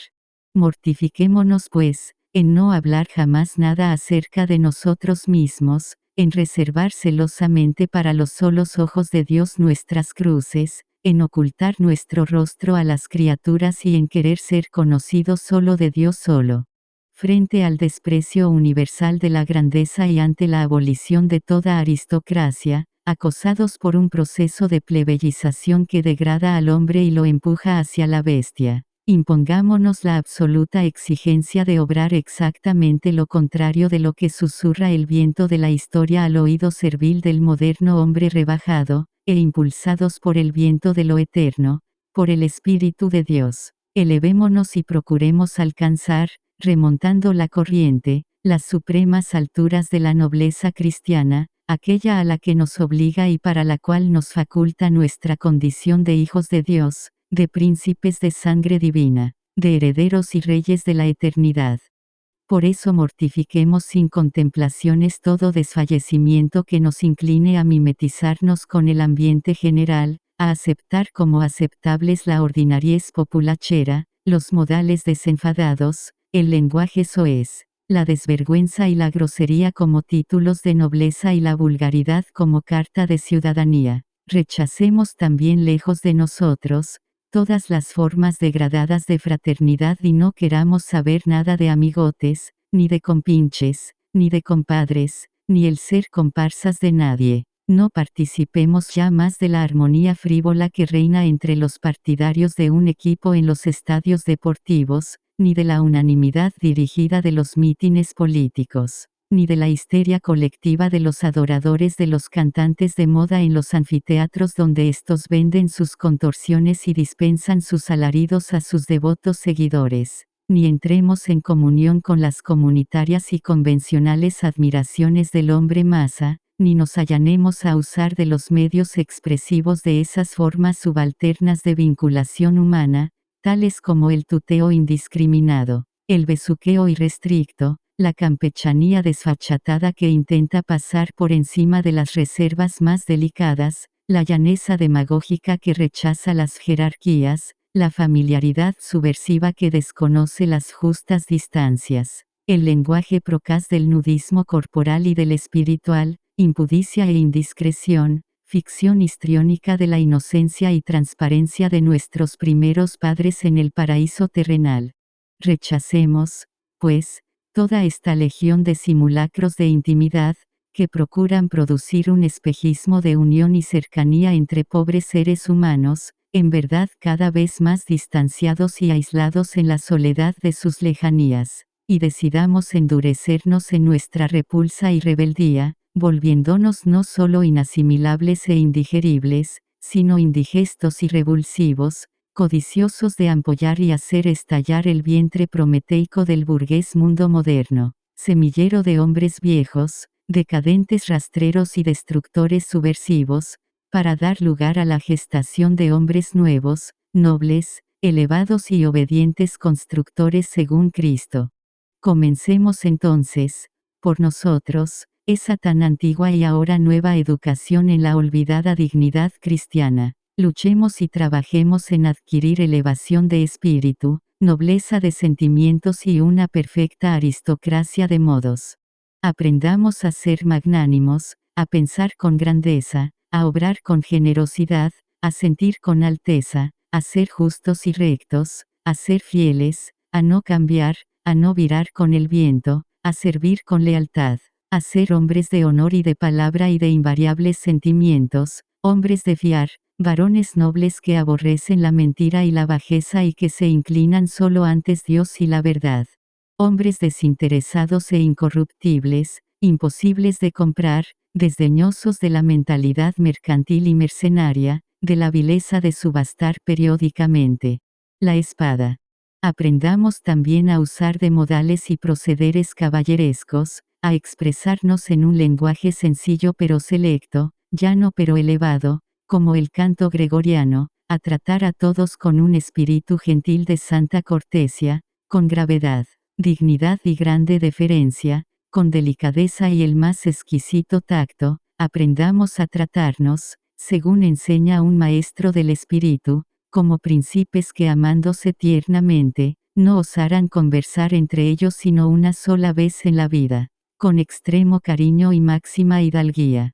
Mortifiquémonos pues, en no hablar jamás nada acerca de nosotros mismos, en reservar celosamente para los solos ojos de Dios nuestras cruces, en ocultar nuestro rostro a las criaturas y en querer ser conocidos solo de Dios solo. Frente al desprecio universal de la grandeza y ante la abolición de toda aristocracia, acosados por un proceso de plebeyización que degrada al hombre y lo empuja hacia la bestia, impongámonos la absoluta exigencia de obrar exactamente lo contrario de lo que susurra el viento de la historia al oído servil del moderno hombre rebajado, e impulsados por el viento de lo eterno, por el Espíritu de Dios, elevémonos y procuremos alcanzar, remontando la corriente, las supremas alturas de la nobleza cristiana, aquella a la que nos obliga y para la cual nos faculta nuestra condición de hijos de Dios, de príncipes de sangre divina, de herederos y reyes de la eternidad. Por eso mortifiquemos sin contemplaciones todo desfallecimiento que nos incline a mimetizarnos con el ambiente general, a aceptar como aceptables la ordinariez populachera, los modales desenfadados, el lenguaje soez, la desvergüenza y la grosería como títulos de nobleza y la vulgaridad como carta de ciudadanía. Rechacemos también lejos de nosotros todas las formas degradadas de fraternidad y no queramos saber nada de amigotes, ni de compinches, ni de compadres, ni el ser comparsas de nadie. No participemos ya más de la armonía frívola que reina entre los partidarios de un equipo en los estadios deportivos, ni de la unanimidad dirigida de los mítines políticos, ni de la histeria colectiva de los adoradores de los cantantes de moda en los anfiteatros donde estos venden sus contorsiones y dispensan sus alaridos a sus devotos seguidores. Ni entremos en comunión con las comunitarias y convencionales admiraciones del hombre masa, ni nos allanemos a usar de los medios expresivos de esas formas subalternas de vinculación humana, tales como el tuteo indiscriminado, el besuqueo irrestricto, la campechanía desfachatada que intenta pasar por encima de las reservas más delicadas, la llaneza demagógica que rechaza las jerarquías, la familiaridad subversiva que desconoce las justas distancias, el lenguaje procaz del nudismo corporal y del espiritual, impudicia e indiscreción, ficción histriónica de la inocencia y transparencia de nuestros primeros padres en el paraíso terrenal. Rechacemos, pues, toda esta legión de simulacros de intimidad, que procuran producir un espejismo de unión y cercanía entre pobres seres humanos, en verdad cada vez más distanciados y aislados en la soledad de sus lejanías, y decidamos endurecernos en nuestra repulsa y rebeldía, volviéndonos no solo inasimilables e indigeribles, sino indigestos y revulsivos, codiciosos de ampollar y hacer estallar el vientre prometeico del burgués mundo moderno, semillero de hombres viejos, decadentes rastreros y destructores subversivos, para dar lugar a la gestación de hombres nuevos, nobles, elevados y obedientes constructores según Cristo. Comencemos entonces, por nosotros, esa tan antigua y ahora nueva educación en la olvidada dignidad cristiana. Luchemos y trabajemos en adquirir elevación de espíritu, nobleza de sentimientos y una perfecta aristocracia de modos. Aprendamos a ser magnánimos, a pensar con grandeza, a obrar con generosidad, a sentir con alteza, a ser justos y rectos, a ser fieles, a no cambiar, a no virar con el viento, a servir con lealtad, a ser hombres de honor y de palabra y de invariables sentimientos, hombres de fiar, varones nobles que aborrecen la mentira y la bajeza y que se inclinan solo antes Dios y la verdad. Hombres desinteresados e incorruptibles, imposibles de comprar, desdeñosos de la mentalidad mercantil y mercenaria, de la vileza de subastar periódicamente la espada. Aprendamos también a usar de modales y procederes caballerescos, a expresarnos en un lenguaje sencillo pero selecto, llano pero elevado, como el canto gregoriano, a tratar a todos con un espíritu gentil de santa cortesia, con gravedad, dignidad y grande deferencia, con delicadeza y el más exquisito tacto, aprendamos a tratarnos, según enseña un maestro del espíritu, como príncipes que amándose tiernamente, no osaran conversar entre ellos sino una sola vez en la vida, con extremo cariño y máxima hidalguía.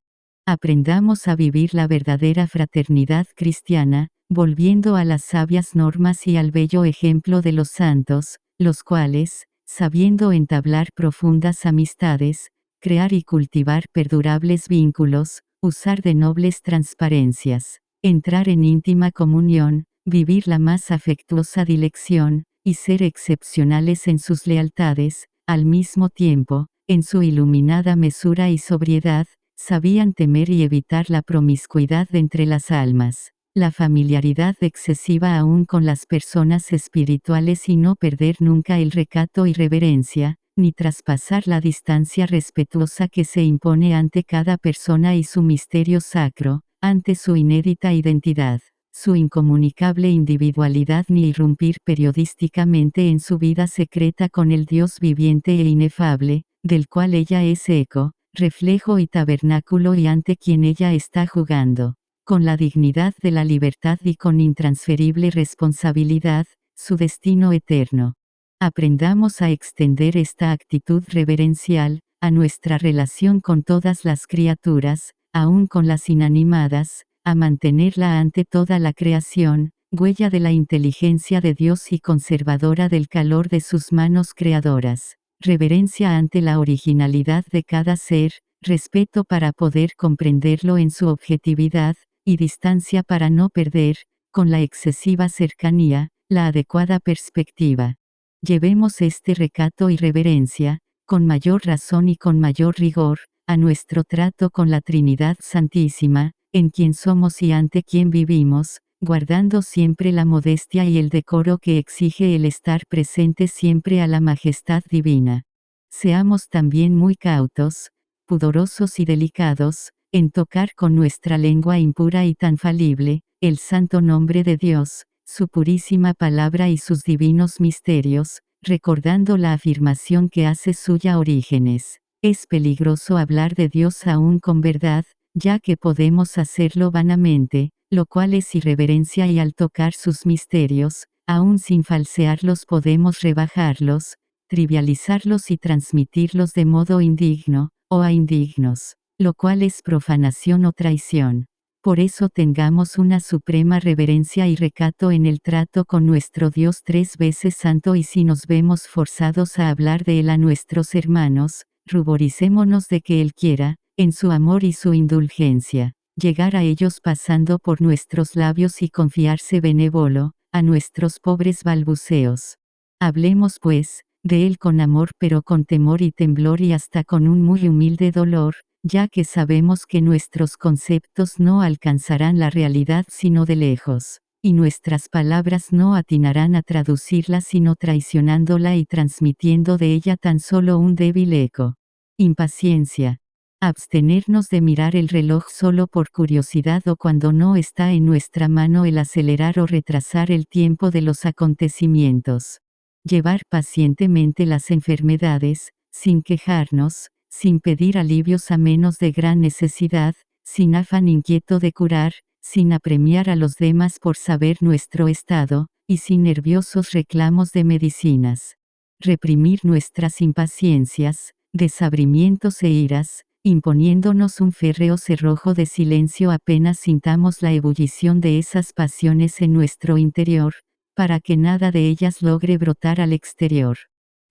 Aprendamos a vivir la verdadera fraternidad cristiana, volviendo a las sabias normas y al bello ejemplo de los santos, los cuales, sabiendo entablar profundas amistades, crear y cultivar perdurables vínculos, usar de nobles transparencias, entrar en íntima comunión, vivir la más afectuosa dilección, y ser excepcionales en sus lealtades, al mismo tiempo, en su iluminada mesura y sobriedad, sabían temer y evitar la promiscuidad de entre las almas, la familiaridad excesiva aún con las personas espirituales y no perder nunca el recato y reverencia, ni traspasar la distancia respetuosa que se impone ante cada persona y su misterio sacro, ante su inédita identidad, su incomunicable individualidad ni irrumpir periodísticamente en su vida secreta con el Dios viviente e inefable, del cual ella es eco, reflejo y tabernáculo y ante quien ella está jugando, con la dignidad de la libertad y con intransferible responsabilidad, su destino eterno. Aprendamos a extender esta actitud reverencial, a nuestra relación con todas las criaturas, aun con las inanimadas, a mantenerla ante toda la creación, huella de la inteligencia de Dios y conservadora del calor de sus manos creadoras. Reverencia ante la originalidad de cada ser, respeto para poder comprenderlo en su objetividad, y distancia para no perder, con la excesiva cercanía, la adecuada perspectiva. Llevemos este recato y reverencia, con mayor razón y con mayor rigor, a nuestro trato con la Trinidad Santísima, en quien somos y ante quien vivimos, guardando siempre la modestia y el decoro que exige el estar presente siempre a la majestad divina. Seamos también muy cautos, pudorosos y delicados, en tocar con nuestra lengua impura y tan falible, el santo nombre de Dios, su purísima palabra y sus divinos misterios, recordando la afirmación que hace suya Orígenes. Es peligroso hablar de Dios aún con verdad, ya que podemos hacerlo vanamente, lo cual es irreverencia y al tocar sus misterios, aún sin falsearlos podemos rebajarlos, trivializarlos y transmitirlos de modo indigno, o a indignos, lo cual es profanación o traición. Por eso tengamos una suprema reverencia y recato en el trato con nuestro Dios 3 veces santo y si nos vemos forzados a hablar de Él a nuestros hermanos, ruboricémonos de que Él quiera, en su amor y su indulgencia, llegar a ellos pasando por nuestros labios y confiarse benévolo, a nuestros pobres balbuceos. Hablemos pues, de Él con amor pero con temor y temblor y hasta con un muy humilde dolor, ya que sabemos que nuestros conceptos no alcanzarán la realidad sino de lejos, y nuestras palabras no atinarán a traducirla sino traicionándola y transmitiendo de ella tan solo un débil eco. Impaciencia. Abstenernos de mirar el reloj solo por curiosidad o cuando no está en nuestra mano el acelerar o retrasar el tiempo de los acontecimientos. Llevar pacientemente las enfermedades, sin quejarnos, sin pedir alivios a menos de gran necesidad, sin afán inquieto de curar, sin apremiar a los demás por saber nuestro estado, y sin nerviosos reclamos de medicinas. Reprimir nuestras impaciencias, desabrimientos e iras, imponiéndonos un férreo cerrojo de silencio apenas sintamos la ebullición de esas pasiones en nuestro interior, para que nada de ellas logre brotar al exterior.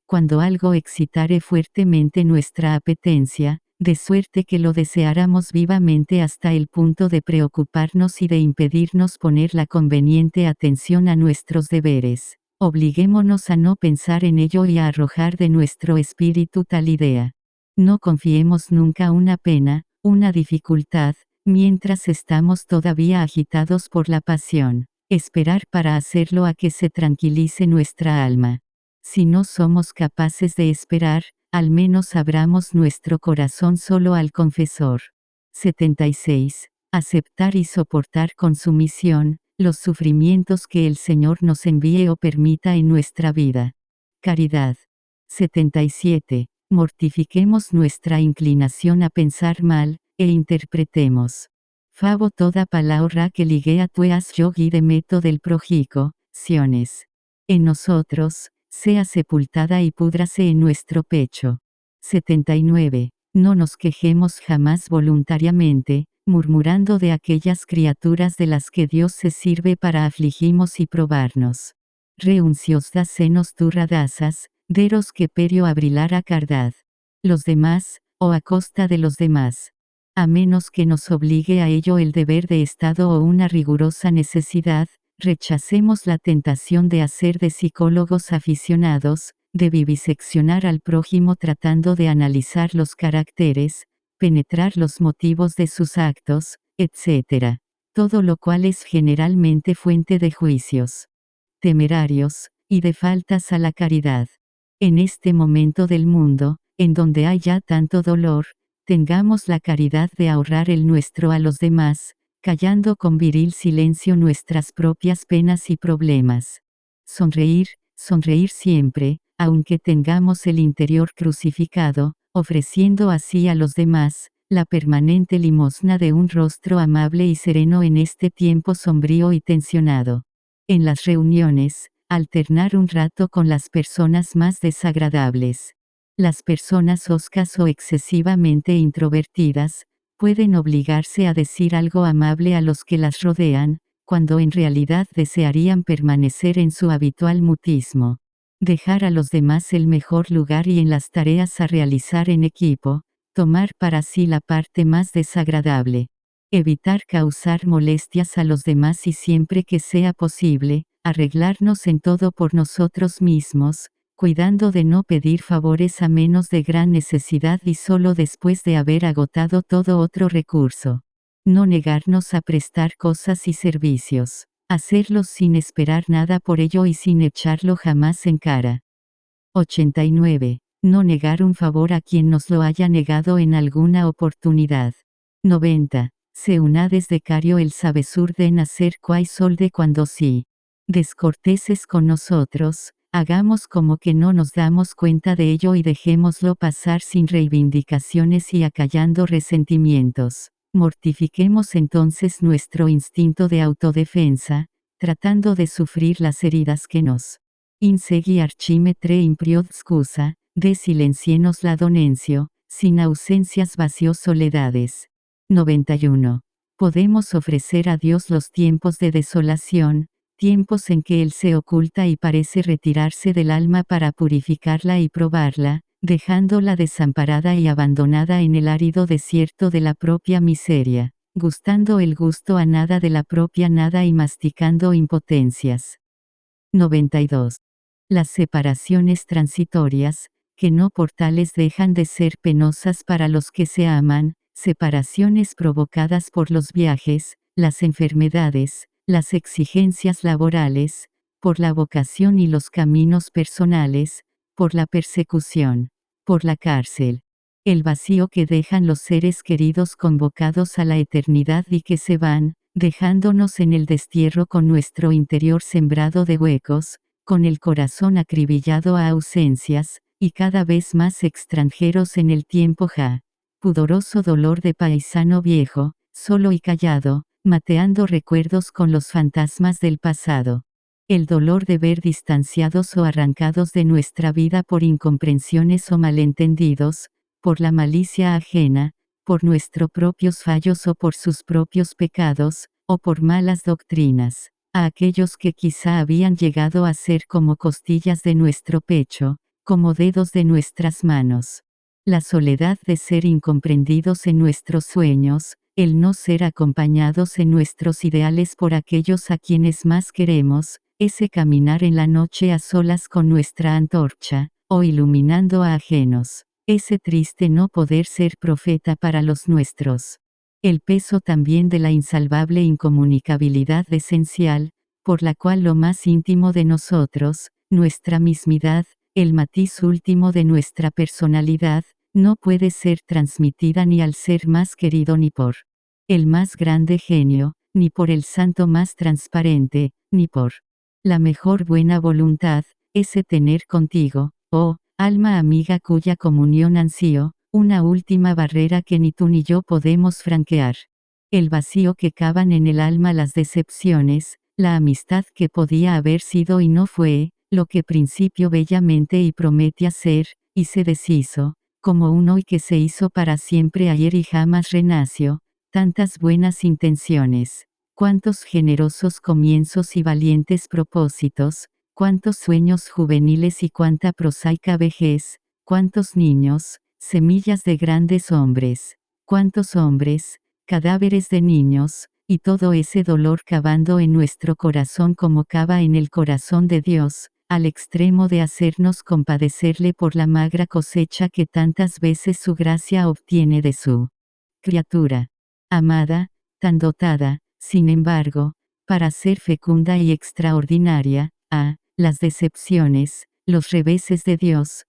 Cuando algo excitare fuertemente nuestra apetencia, de suerte que lo deseáramos vivamente hasta el punto de preocuparnos y de impedirnos poner la conveniente atención a nuestros deberes, obliguémonos a no pensar en ello y a arrojar de nuestro espíritu tal idea. No confiemos nunca una pena, una dificultad, mientras estamos todavía agitados por la pasión. Esperar para hacerlo a que se tranquilice nuestra alma. Si no somos capaces de esperar, al menos abramos nuestro corazón solo al confesor. 76. Aceptar y soportar con sumisión, los sufrimientos que el Señor nos envíe o permita en nuestra vida. Caridad. 77. Mortifiquemos nuestra inclinación a pensar mal, e interpretemos. Favo toda palabra que ligue a tuas yogi de meto del projico, siones. En nosotros, sea sepultada y púdrase en nuestro pecho. 79. No nos quejemos jamás voluntariamente, murmurando de aquellas criaturas de las que Dios se sirve para afligirnos y probarnos. Reuncios da senos turradasas, deros que perio abrilara cardad. Los demás, o a costa de los demás. A menos que nos obligue a ello el deber de Estado o una rigurosa necesidad, rechacemos la tentación de hacer de psicólogos aficionados, de viviseccionar al prójimo tratando de analizar los caracteres, penetrar los motivos de sus actos, etc. Todo lo cual es generalmente fuente de juicios temerarios, y de faltas a la caridad. En este momento del mundo, en donde hay ya tanto dolor, tengamos la caridad de ahorrar el nuestro a los demás, callando con viril silencio nuestras propias penas y problemas. Sonreír, sonreír siempre, aunque tengamos el interior crucificado, ofreciendo así a los demás, la permanente limosna de un rostro amable y sereno en este tiempo sombrío y tensionado. En las reuniones, alternar un rato con las personas más desagradables. Las personas hoscas o excesivamente introvertidas, pueden obligarse a decir algo amable a los que las rodean, cuando en realidad desearían permanecer en su habitual mutismo. Dejar a los demás el mejor lugar y en las tareas a realizar en equipo, tomar para sí la parte más desagradable. Evitar causar molestias a los demás y siempre que sea posible, arreglarnos en todo por nosotros mismos, cuidando de no pedir favores a menos de gran necesidad y solo después de haber agotado todo otro recurso. No negarnos a prestar cosas y servicios. Hacerlos sin esperar nada por ello y sin echarlo jamás en cara. 89. No negar un favor a quien nos lo haya negado en alguna oportunidad. 90. Se unades de cario el sabesur de nacer quai sol de cuando sí. Descorteses con nosotros, hagamos como que no nos damos cuenta de ello y dejémoslo pasar sin reivindicaciones y acallando resentimientos. Mortifiquemos entonces nuestro instinto de autodefensa, tratando de sufrir las heridas que nos insegui archimetre impriod scusa, de silencienos la donencio, sin ausencias vacíos soledades. 91. Podemos ofrecer a Dios los tiempos de desolación, tiempos en que Él se oculta y parece retirarse del alma para purificarla y probarla, dejándola desamparada y abandonada en el árido desierto de la propia miseria, gustando el gusto a nada de la propia nada y masticando impotencias. 92. Las separaciones transitorias, que no por tales dejan de ser penosas para los que se aman, separaciones provocadas por los viajes, las enfermedades, las exigencias laborales, por la vocación y los caminos personales, por la persecución, por la cárcel. El vacío que dejan los seres queridos convocados a la eternidad y que se van, dejándonos en el destierro con nuestro interior sembrado de huecos, con el corazón acribillado a ausencias, y cada vez más extranjeros en el tiempo ja. Pudoroso dolor de paisano viejo, solo y callado, mateando recuerdos con los fantasmas del pasado. El dolor de ver distanciados o arrancados de nuestra vida por incomprensiones o malentendidos, por la malicia ajena, por nuestros propios fallos o por sus propios pecados, o por malas doctrinas, a aquellos que quizá habían llegado a ser como costillas de nuestro pecho, como dedos de nuestras manos. La soledad de ser incomprendidos en nuestros sueños, el no ser acompañados en nuestros ideales por aquellos a quienes más queremos, ese caminar en la noche a solas con nuestra antorcha, o iluminando a ajenos, ese triste no poder ser profeta para los nuestros. El peso también de la insalvable incomunicabilidad esencial, por la cual lo más íntimo de nosotros, nuestra mismidad, el matiz último de nuestra personalidad, no puede ser transmitida ni al ser más querido ni por el más grande genio, ni por el santo más transparente, ni por la mejor buena voluntad, ese tener contigo, oh, alma amiga cuya comunión ansío, una última barrera que ni tú ni yo podemos franquear. El vacío que cavan en el alma las decepciones, la amistad que podía haber sido y no fue, lo que principio bellamente y prometía ser, y se deshizo, como un hoy que se hizo para siempre ayer y jamás renació, tantas buenas intenciones. Cuántos generosos comienzos y valientes propósitos, cuántos sueños juveniles y cuánta prosaica vejez, cuántos niños, semillas de grandes hombres, cuántos hombres, cadáveres de niños, y todo ese dolor cavando en nuestro corazón como cava en el corazón de Dios, al extremo de hacernos compadecerle por la magra cosecha que tantas veces su gracia obtiene de su criatura amada, tan dotada, sin embargo, para ser fecunda y extraordinaria, las decepciones, los reveses de Dios,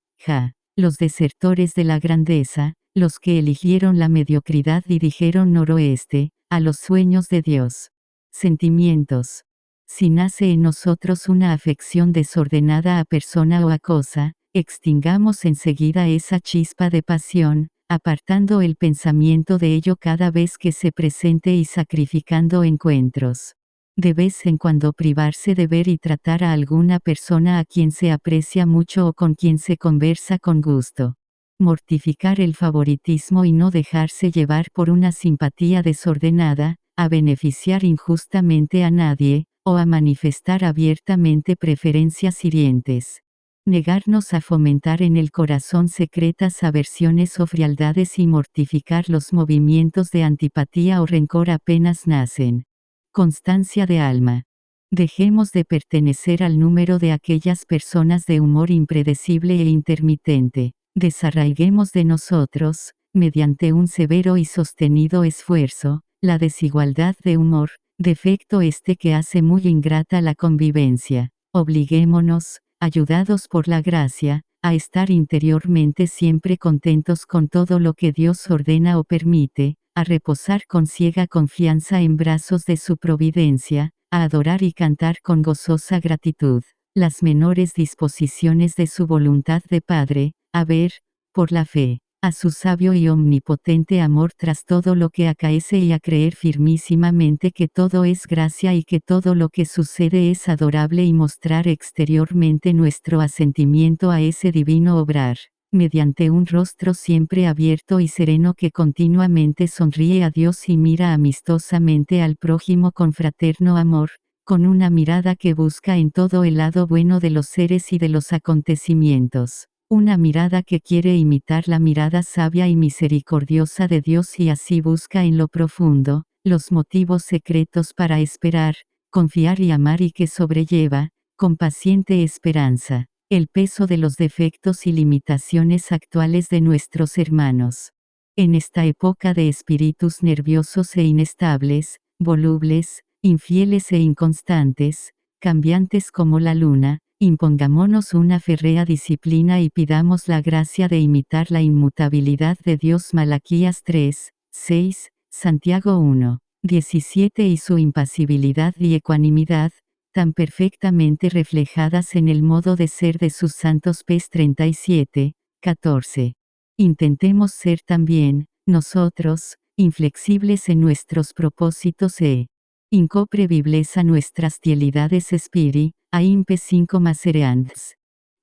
los desertores de la grandeza, los que eligieron la mediocridad y dijeron noroeste, a los sueños de Dios. Sentimientos. Si nace en nosotros una afección desordenada a persona o a cosa, extingamos enseguida esa chispa de pasión, apartando el pensamiento de ello cada vez que se presente y sacrificando encuentros. De vez en cuando privarse de ver y tratar a alguna persona a quien se aprecia mucho o con quien se conversa con gusto. Mortificar el favoritismo y no dejarse llevar por una simpatía desordenada, a beneficiar injustamente a nadie, o a manifestar abiertamente preferencias hirientes. Negarnos a fomentar en el corazón secretas aversiones o frialdades y mortificar los movimientos de antipatía o rencor apenas nacen. Constancia de alma. Dejemos de pertenecer al número de aquellas personas de humor impredecible e intermitente. Desarraiguemos de nosotros, mediante un severo y sostenido esfuerzo, la desigualdad de humor, defecto que hace muy ingrata la convivencia. Obliguémonos, ayudados por la gracia, a estar interiormente siempre contentos con todo lo que Dios ordena o permite, a reposar con ciega confianza en brazos de su providencia, a adorar y cantar con gozosa gratitud las menores disposiciones de su voluntad de Padre, a ver, por la fe, a su sabio y omnipotente amor tras todo lo que acaece y a creer firmísimamente que todo es gracia y que todo lo que sucede es adorable y mostrar exteriormente nuestro asentimiento a ese divino obrar, mediante un rostro siempre abierto y sereno que continuamente sonríe a Dios y mira amistosamente al prójimo con fraterno amor, con una mirada que busca en todo el lado bueno de los seres y de los acontecimientos. Una mirada que quiere imitar la mirada sabia y misericordiosa de Dios y así busca en lo profundo, los motivos secretos para esperar, confiar y amar y que sobrelleva, con paciente esperanza, el peso de los defectos y limitaciones actuales de nuestros hermanos. En esta época de espíritus nerviosos e inestables, volubles, infieles e inconstantes, cambiantes como la luna, impongámonos una férrea disciplina y pidamos la gracia de imitar la inmutabilidad de Dios. Malaquías 3, 6, Santiago 1, 17 y su impasibilidad y ecuanimidad, tan perfectamente reflejadas en el modo de ser de sus santos. Ps 37, 14. Intentemos ser también, nosotros, inflexibles en nuestros propósitos incomprensibles a nuestras tielidades espiri, a impe 5 macereans.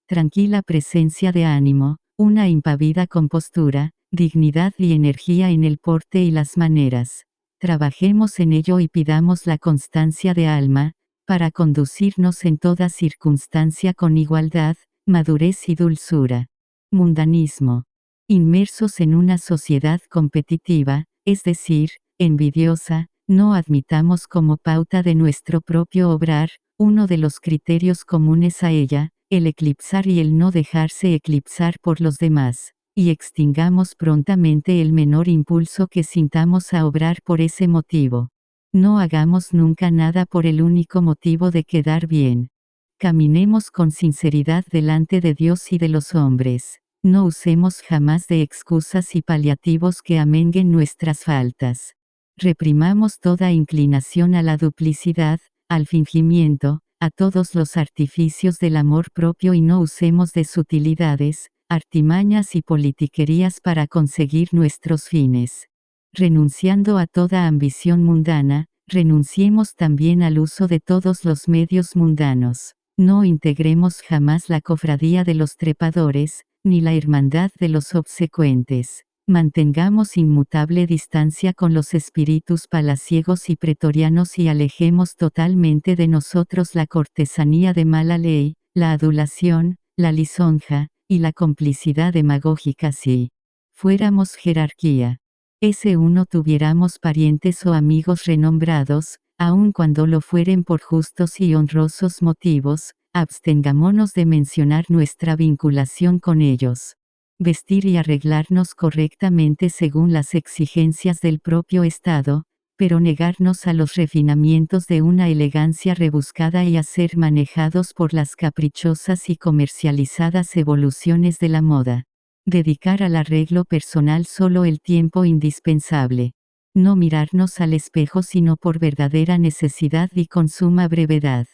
Tranquila presencia de ánimo, una impavida compostura, dignidad y energía en el porte y las maneras. Trabajemos en ello y pidamos la constancia de alma, para conducirnos en toda circunstancia con igualdad, madurez y dulzura. Mundanismo. Inmersos en una sociedad competitiva, es decir, envidiosa, no admitamos como pauta de nuestro propio obrar, uno de los criterios comunes a ella, el eclipsar y el no dejarse eclipsar por los demás, y extingamos prontamente el menor impulso que sintamos a obrar por ese motivo. No hagamos nunca nada por el único motivo de quedar bien. Caminemos con sinceridad delante de Dios y de los hombres. No usemos jamás de excusas y paliativos que amenguen nuestras faltas. Reprimamos toda inclinación a la duplicidad, al fingimiento, a todos los artificios del amor propio y no usemos de sutilidades, artimañas y politiquerías para conseguir nuestros fines. Renunciando a toda ambición mundana, renunciemos también al uso de todos los medios mundanos. No integremos jamás la cofradía de los trepadores, ni la hermandad de los obsecuentes. Mantengamos inmutable distancia con los espíritus palaciegos y pretorianos y alejemos totalmente de nosotros la cortesanía de mala ley, la adulación, la lisonja, y la complicidad demagógica si fuéramos jerarquía. S1 tuviéramos parientes o amigos renombrados, aun cuando lo fueren por justos y honrosos motivos, abstengámonos de mencionar nuestra vinculación con ellos. Vestir y arreglarnos correctamente según las exigencias del propio Estado, pero negarnos a los refinamientos de una elegancia rebuscada y a ser manejados por las caprichosas y comercializadas evoluciones de la moda. Dedicar al arreglo personal solo el tiempo indispensable. No mirarnos al espejo sino por verdadera necesidad y con suma brevedad.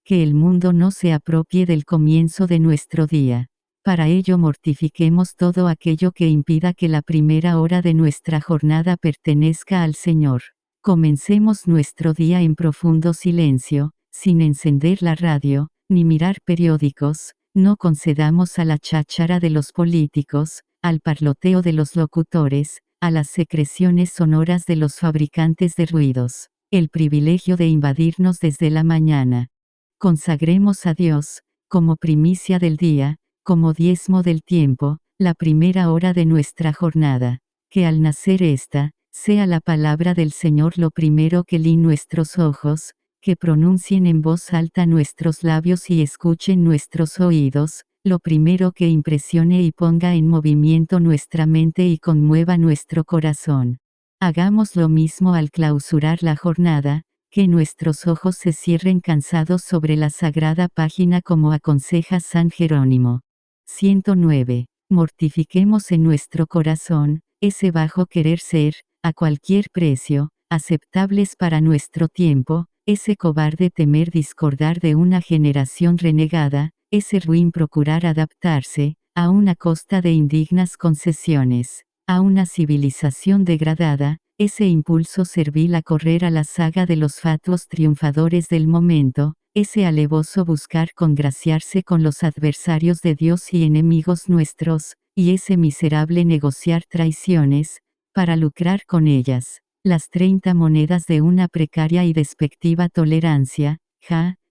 Que el mundo no se apropie del comienzo de nuestro día. Para ello mortifiquemos todo aquello que impida que la primera hora de nuestra jornada pertenezca al Señor. Comencemos nuestro día en profundo silencio, sin encender la radio, ni mirar periódicos, no concedamos a la cháchara de los políticos, al parloteo de los locutores, a las secreciones sonoras de los fabricantes de ruidos, el privilegio de invadirnos desde la mañana. Consagremos a Dios, como primicia del día, como diezmo del tiempo, la primera hora de nuestra jornada. Que al nacer esta, sea la palabra del Señor lo primero que leen nuestros ojos, que pronuncien en voz alta nuestros labios y escuchen nuestros oídos, lo primero que impresione y ponga en movimiento nuestra mente y conmueva nuestro corazón. Hagamos lo mismo al clausurar la jornada, que nuestros ojos se cierren cansados sobre la sagrada página como aconseja San Jerónimo. 109. Mortifiquemos en nuestro corazón, ese bajo querer ser, a cualquier precio, aceptables para nuestro tiempo, ese cobarde temer discordar de una generación renegada, ese ruin procurar adaptarse, a una costa de indignas concesiones, a una civilización degradada, ese impulso servil a correr a la saga de los fatuos triunfadores del momento, ese alevoso buscar congraciarse con los adversarios de Dios y enemigos nuestros, y ese miserable negociar traiciones, para lucrar con ellas, las 30 monedas de una precaria y despectiva tolerancia,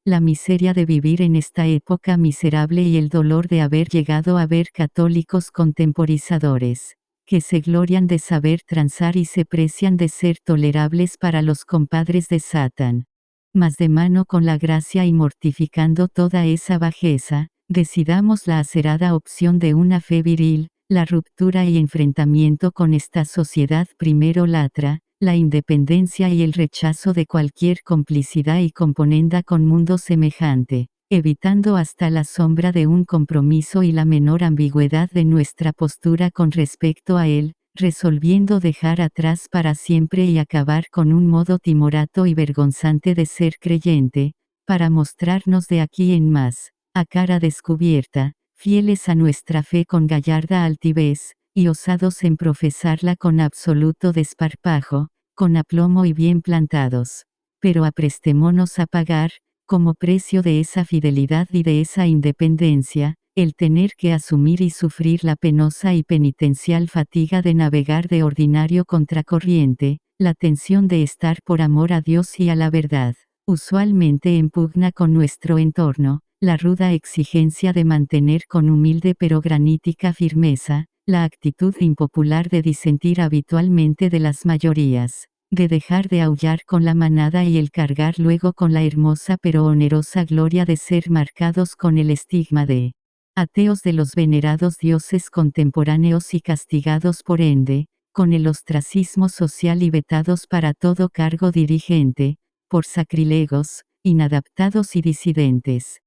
la miseria de vivir en esta época miserable y el dolor de haber llegado a ver católicos contemporizadores, que se glorian de saber transar y se precian de ser tolerables para los compadres de Satán. Mas de mano con la gracia y mortificando toda esa bajeza, decidamos la acerada opción de una fe viril, la ruptura y enfrentamiento con esta sociedad primero latra, la independencia y el rechazo de cualquier complicidad y componenda con mundo semejante, evitando hasta la sombra de un compromiso y la menor ambigüedad de nuestra postura con respecto a él, resolviendo dejar atrás para siempre y acabar con un modo timorato y vergonzante de ser creyente, para mostrarnos de aquí en más, a cara descubierta, fieles a nuestra fe con gallarda altivez, y osados en profesarla con absoluto desparpajo, con aplomo y bien plantados. Pero aprestémonos a pagar, como precio de esa fidelidad y de esa independencia, el tener que asumir y sufrir la penosa y penitencial fatiga de navegar de ordinario contracorriente, la tensión de estar por amor a Dios y a la verdad, usualmente en pugna con nuestro entorno, la ruda exigencia de mantener con humilde pero granítica firmeza, la actitud impopular de disentir habitualmente de las mayorías, de dejar de aullar con la manada y el cargar luego con la hermosa pero onerosa gloria de ser marcados con el estigma de ateos de los venerados dioses contemporáneos y castigados por ende, con el ostracismo social y vetados para todo cargo dirigente, por sacrílegos, inadaptados y disidentes.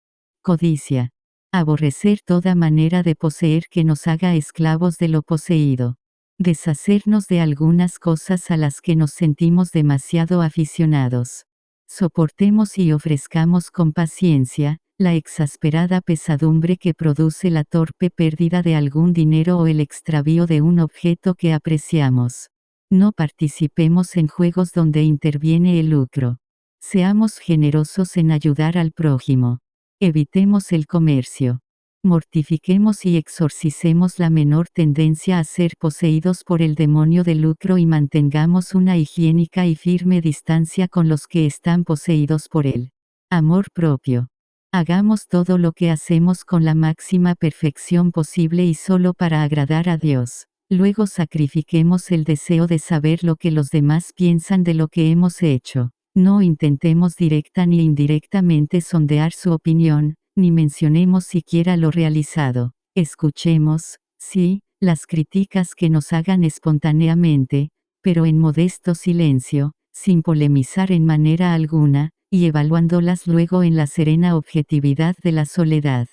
Codicia. Aborrecer toda manera de poseer que nos haga esclavos de lo poseído. Deshacernos de algunas cosas a las que nos sentimos demasiado aficionados. Soportemos y ofrezcamos con paciencia, la exasperada pesadumbre que produce la torpe pérdida de algún dinero o el extravío de un objeto que apreciamos. No participemos en juegos donde interviene el lucro. Seamos generosos en ayudar al prójimo. Evitemos el comercio. Mortifiquemos y exorcicemos la menor tendencia a ser poseídos por el demonio del lucro y mantengamos una higiénica y firme distancia con los que están poseídos por él. Amor propio. Hagamos todo lo que hacemos con la máxima perfección posible y solo para agradar a Dios. Luego sacrifiquemos el deseo de saber lo que los demás piensan de lo que hemos hecho. No intentemos directa ni indirectamente sondear su opinión, ni mencionemos siquiera lo realizado. Escuchemos, sí, las críticas que nos hagan espontáneamente, pero en modesto silencio, sin polemizar en manera alguna, y evaluándolas luego en la serena objetividad de la soledad.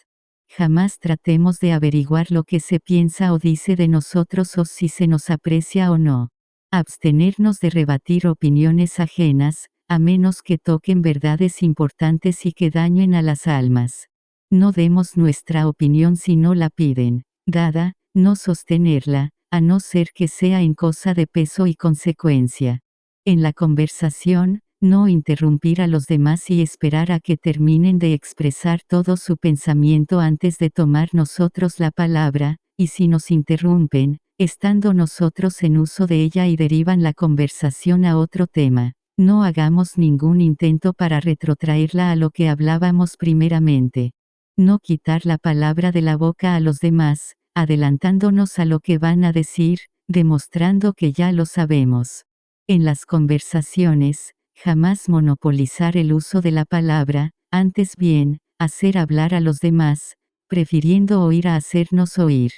Jamás tratemos de averiguar lo que se piensa o dice de nosotros o si se nos aprecia o no. Abstenernos de rebatir opiniones ajenas, a menos que toquen verdades importantes y que dañen a las almas. No demos nuestra opinión si no la piden, dada, no sostenerla, a no ser que sea en cosa de peso y consecuencia. En la conversación, no interrumpir a los demás y esperar a que terminen de expresar todo su pensamiento antes de tomar nosotros la palabra, y si nos interrumpen, estando nosotros en uso de ella y derivan la conversación a otro tema. No hagamos ningún intento para retrotraerla a lo que hablábamos primeramente. No quitar la palabra de la boca a los demás, adelantándonos a lo que van a decir, demostrando que ya lo sabemos. En las conversaciones, jamás monopolizar el uso de la palabra, antes bien, hacer hablar a los demás, prefiriendo oír a hacernos oír.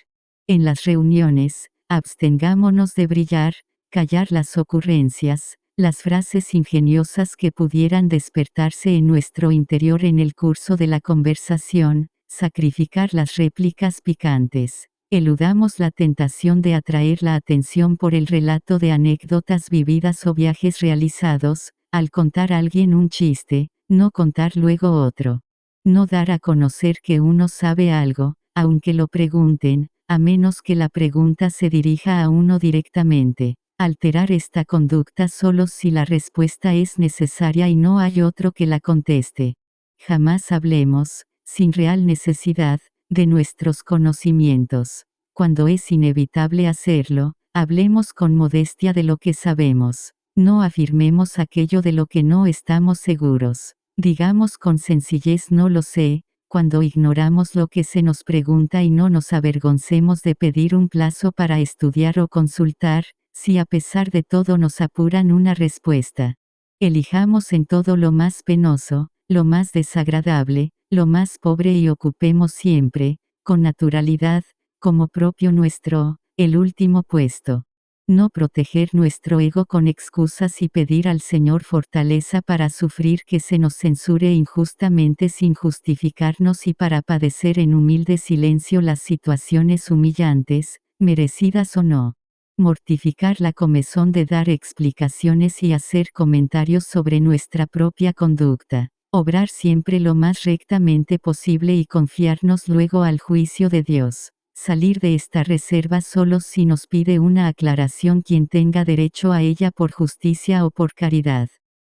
En las reuniones, abstengámonos de brillar, callar las ocurrencias, las frases ingeniosas que pudieran despertarse en nuestro interior en el curso de la conversación, sacrificar las réplicas picantes. Eludamos la tentación de atraer la atención por el relato de anécdotas vividas o viajes realizados, al contar a alguien un chiste, no contar luego otro. No dar a conocer que uno sabe algo, aunque lo pregunten, a menos que la pregunta se dirija a uno directamente. Alterar esta conducta solo si la respuesta es necesaria y no hay otro que la conteste. Jamás hablemos, sin real necesidad, de nuestros conocimientos. Cuando es inevitable hacerlo, hablemos con modestia de lo que sabemos. No afirmemos aquello de lo que no estamos seguros. Digamos con sencillez no lo sé, cuando ignoramos lo que se nos pregunta y no nos avergoncemos de pedir un plazo para estudiar o consultar, si a pesar de todo nos apuran una respuesta. Elijamos en todo lo más penoso, lo más desagradable, lo más pobre y ocupemos siempre, con naturalidad, como propio nuestro, el último puesto. No proteger nuestro ego con excusas y pedir al Señor fortaleza para sufrir que se nos censure injustamente sin justificarnos y para padecer en humilde silencio las situaciones humillantes, merecidas o no. Mortificar la comezón de dar explicaciones y hacer comentarios sobre nuestra propia conducta. Obrar siempre lo más rectamente posible y confiarnos luego al juicio de Dios. Salir de esta reserva solo si nos pide una aclaración quien tenga derecho a ella por justicia o por caridad.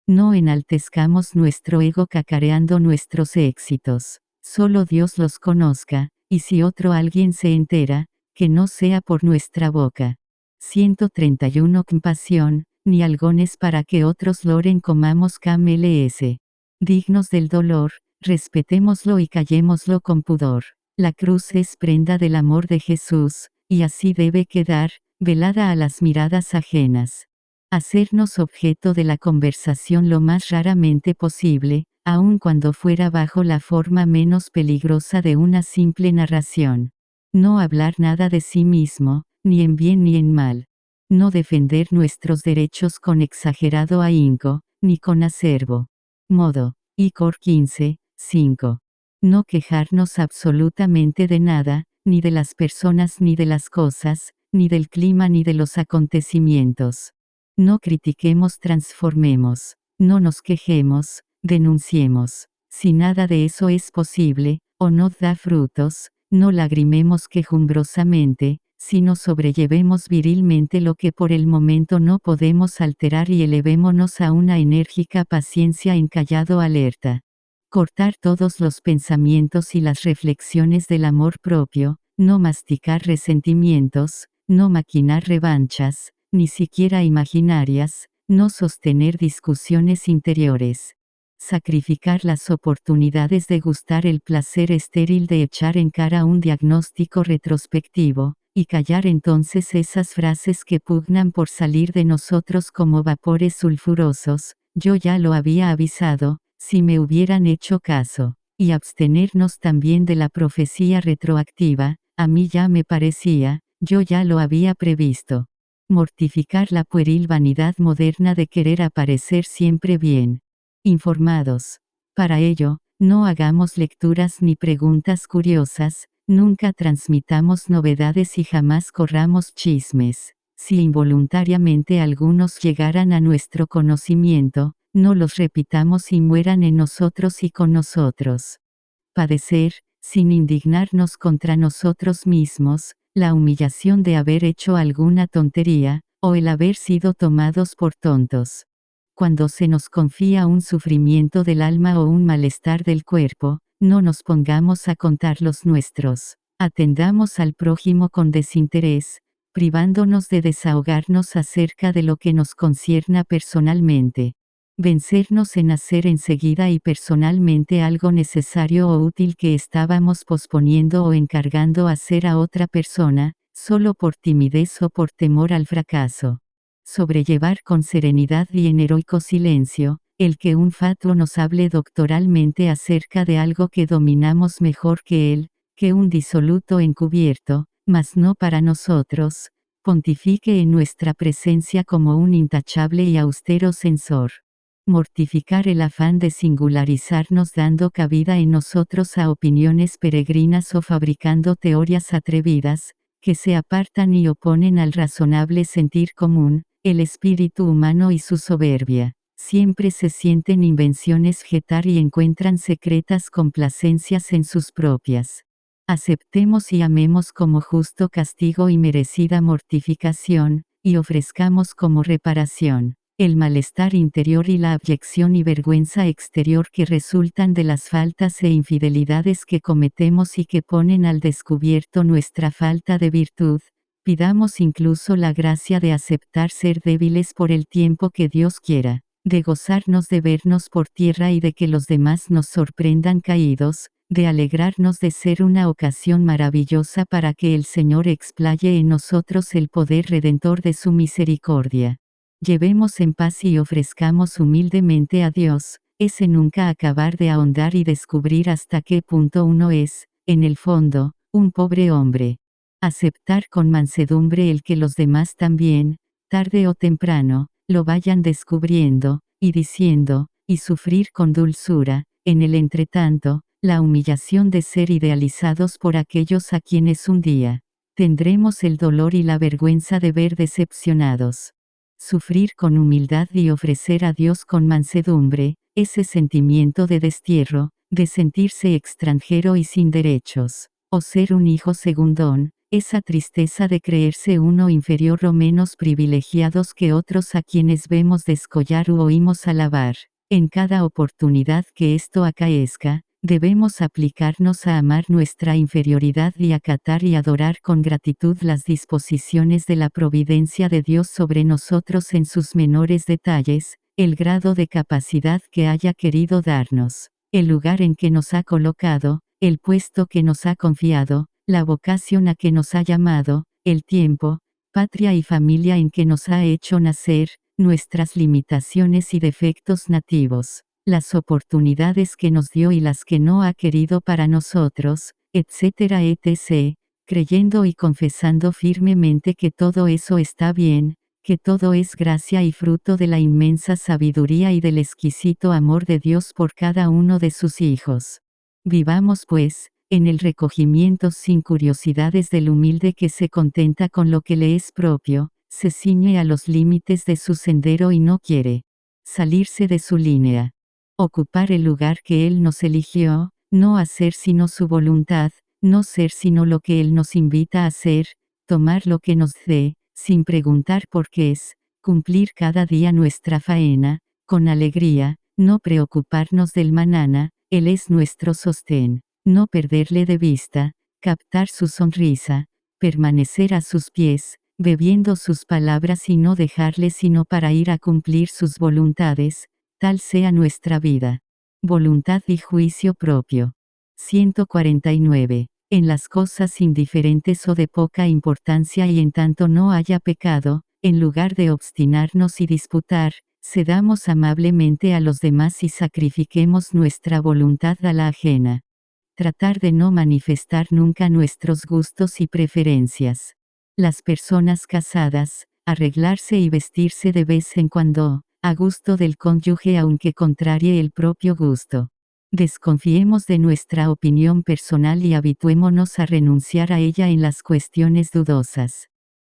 No enaltezcamos nuestro ego cacareando nuestros éxitos. Solo Dios los conozca, y si otro alguien se entera, que no sea por nuestra boca. 131 Compasión, ni algones para que otros loren comamos KMLS. Dignos del dolor, respetémoslo y callémoslo con pudor. La cruz es prenda del amor de Jesús, y así debe quedar, velada a las miradas ajenas. Hacernos objeto de la conversación lo más raramente posible, aun cuando fuera bajo la forma menos peligrosa de una simple narración. No hablar nada de sí mismo, ni en bien ni en mal. No defender nuestros derechos con exagerado ahínco, ni con acervo. Modo. Icor 15, 5. No quejarnos absolutamente de nada, ni de las personas ni de las cosas, ni del clima ni de los acontecimientos. No critiquemos, transformemos. No nos quejemos, denunciemos. Si nada de eso es posible, o no da frutos, no lagrimemos quejumbrosamente, sino sobrellevemos virilmente lo que por el momento no podemos alterar y elevémonos a una enérgica paciencia en callado alerta. Cortar todos los pensamientos y las reflexiones del amor propio, no masticar resentimientos, no maquinar revanchas, ni siquiera imaginarias, no sostener discusiones interiores. Sacrificar las oportunidades de gustar el placer estéril de echar en cara un diagnóstico retrospectivo, y callar entonces esas frases que pugnan por salir de nosotros como vapores sulfurosos, yo ya lo había avisado, si me hubieran hecho caso, y abstenernos también de la profecía retroactiva, a mí ya me parecía, yo ya lo había previsto. Mortificar la pueril vanidad moderna de querer aparecer siempre bien informados. Para ello, no hagamos lecturas ni preguntas curiosas, nunca transmitamos novedades y jamás corramos chismes. Si involuntariamente algunos llegaran a nuestro conocimiento, no los repitamos y mueran en nosotros y con nosotros. Padecer, sin indignarnos contra nosotros mismos, la humillación de haber hecho alguna tontería, o el haber sido tomados por tontos. Cuando se nos confía un sufrimiento del alma o un malestar del cuerpo, no nos pongamos a contar los nuestros. Atendamos al prójimo con desinterés, privándonos de desahogarnos acerca de lo que nos concierna personalmente. Vencernos en hacer enseguida y personalmente algo necesario o útil que estábamos posponiendo o encargando hacer a otra persona, solo por timidez o por temor al fracaso. Sobrellevar con serenidad y en heroico silencio, el que un fatuo nos hable doctoralmente acerca de algo que dominamos mejor que él, que un disoluto encubierto, mas no para nosotros, pontifique en nuestra presencia como un intachable y austero censor. Mortificar el afán de singularizarnos dando cabida en nosotros a opiniones peregrinas o fabricando teorías atrevidas, que se apartan y oponen al razonable sentir común, el espíritu humano y su soberbia. Siempre se sienten invenciones jetar y encuentran secretas complacencias en sus propias. Aceptemos y amemos como justo castigo y merecida mortificación, y ofrezcamos como reparación el malestar interior y la abyección y vergüenza exterior que resultan de las faltas e infidelidades que cometemos y que ponen al descubierto nuestra falta de virtud. Pidamos incluso la gracia de aceptar ser débiles por el tiempo que Dios quiera, de gozarnos de vernos por tierra y de que los demás nos sorprendan caídos, de alegrarnos de ser una ocasión maravillosa para que el Señor explaye en nosotros el poder redentor de su misericordia. Llevemos en paz y ofrezcamos humildemente a Dios, ese nunca acabar de ahondar y descubrir hasta qué punto uno es, en el fondo, un pobre hombre. Aceptar con mansedumbre el que los demás también, tarde o temprano, lo vayan descubriendo, y diciendo, y sufrir con dulzura, en el entretanto, la humillación de ser idealizados por aquellos a quienes un día tendremos el dolor y la vergüenza de ver decepcionados. Sufrir con humildad y ofrecer a Dios con mansedumbre, ese sentimiento de destierro, de sentirse extranjero y sin derechos, o ser un hijo segundón, esa tristeza de creerse uno inferior o menos privilegiados que otros a quienes vemos descollar u oímos alabar. En cada oportunidad que esto acaezca, debemos aplicarnos a amar nuestra inferioridad y acatar y adorar con gratitud las disposiciones de la providencia de Dios sobre nosotros en sus menores detalles, el grado de capacidad que haya querido darnos, el lugar en que nos ha colocado, el puesto que nos ha confiado, la vocación a que nos ha llamado, el tiempo, patria y familia en que nos ha hecho nacer, nuestras limitaciones y defectos nativos, las oportunidades que nos dio y las que no ha querido para nosotros, etcétera, etc., creyendo y confesando firmemente que todo eso está bien, que todo es gracia y fruto de la inmensa sabiduría y del exquisito amor de Dios por cada uno de sus hijos. Vivamos pues, en el recogimiento sin curiosidades del humilde que se contenta con lo que le es propio, se ciñe a los límites de su sendero y no quiere salirse de su línea. Ocupar el lugar que Él nos eligió, no hacer sino su voluntad, no ser sino lo que Él nos invita a hacer, tomar lo que nos dé, sin preguntar por qué es, cumplir cada día nuestra faena, con alegría, no preocuparnos del mañana, Él es nuestro sostén, no perderle de vista, captar su sonrisa, permanecer a sus pies, bebiendo sus palabras y no dejarle sino para ir a cumplir sus voluntades, tal sea nuestra vida. Voluntad y juicio propio. 149. En las cosas indiferentes o de poca importancia y en tanto no haya pecado, en lugar de obstinarnos y disputar, cedamos amablemente a los demás y sacrifiquemos nuestra voluntad a la ajena. Tratar de no manifestar nunca nuestros gustos y preferencias. Las personas casadas, arreglarse y vestirse de vez en cuando, a gusto del cónyuge aunque contrarie el propio gusto. Desconfiemos de nuestra opinión personal y habituémonos a renunciar a ella en las cuestiones dudosas.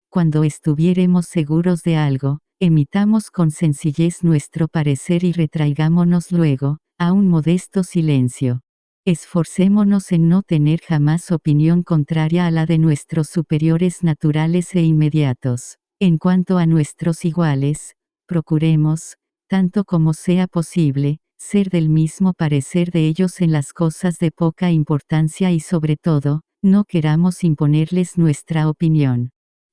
Cuando estuviéremos seguros de algo, emitamos con sencillez nuestro parecer y retraigámonos luego, a un modesto silencio. Esforcémonos en no tener jamás opinión contraria a la de nuestros superiores naturales e inmediatos. En cuanto a nuestros iguales, procuremos, tanto como sea posible, ser del mismo parecer de ellos en las cosas de poca importancia y sobre todo, no queramos imponerles nuestra opinión.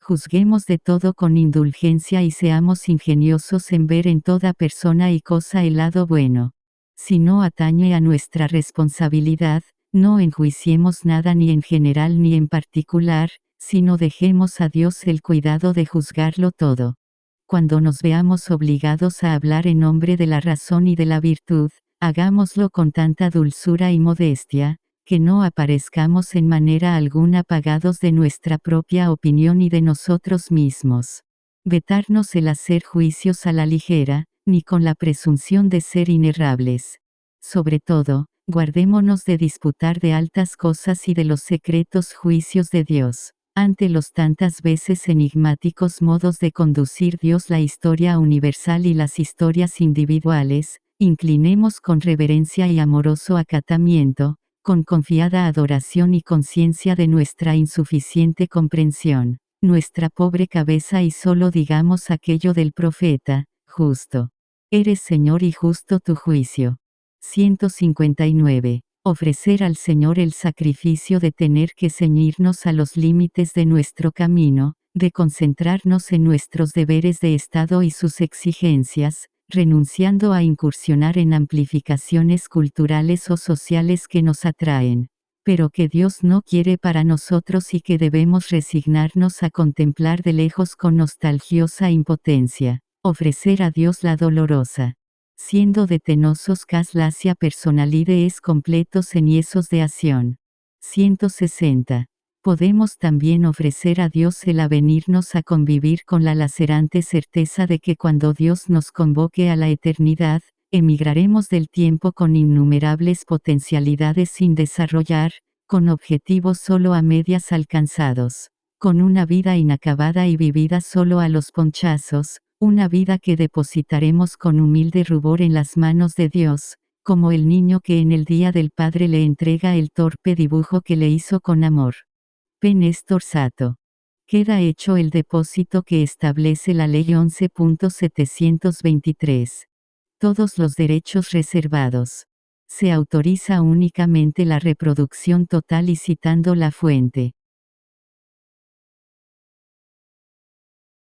Juzguemos de todo con indulgencia y seamos ingeniosos en ver en toda persona y cosa el lado bueno. Si no atañe a nuestra responsabilidad, no enjuiciemos nada ni en general ni en particular, sino dejemos a Dios el cuidado de juzgarlo todo. Cuando nos veamos obligados a hablar en nombre de la razón y de la virtud, hagámoslo con tanta dulzura y modestia, que no aparezcamos en manera alguna pagados de nuestra propia opinión y de nosotros mismos. Vetarnos el hacer juicios a la ligera, ni con la presunción de ser inerrables. Sobre todo, guardémonos de disputar de altas cosas y de los secretos juicios de Dios. Ante los tantas veces enigmáticos modos de conducir Dios la historia universal y las historias individuales, inclinemos con reverencia y amoroso acatamiento, con confiada adoración y conciencia de nuestra insuficiente comprensión, nuestra pobre cabeza y solo digamos aquello del profeta, justo. Eres Señor y justo tu juicio. 159. Ofrecer al Señor el sacrificio de tener que ceñirnos a los límites de nuestro camino, de concentrarnos en nuestros deberes de Estado y sus exigencias, renunciando a incursionar en amplificaciones culturales o sociales que nos atraen, pero que Dios no quiere para nosotros y que debemos resignarnos a contemplar de lejos con nostalgiosa impotencia. Ofrecer a Dios la dolorosa. Siendo detenosos cas lacia personalides completos eniesos de acción. 160. Podemos también ofrecer a Dios el avenirnos a convivir con la lacerante certeza de que cuando Dios nos convoque a la eternidad, emigraremos del tiempo con innumerables potencialidades sin desarrollar, con objetivos solo a medias alcanzados, con una vida inacabada y vivida solo a los ponchazos, una vida que depositaremos con humilde rubor en las manos de Dios, como el niño que en el día del Padre le entrega el torpe dibujo que le hizo con amor. P. Néstor Sato. Queda hecho el depósito que establece la Ley 11.723. Todos los derechos reservados. Se autoriza únicamente la reproducción total y citando la fuente.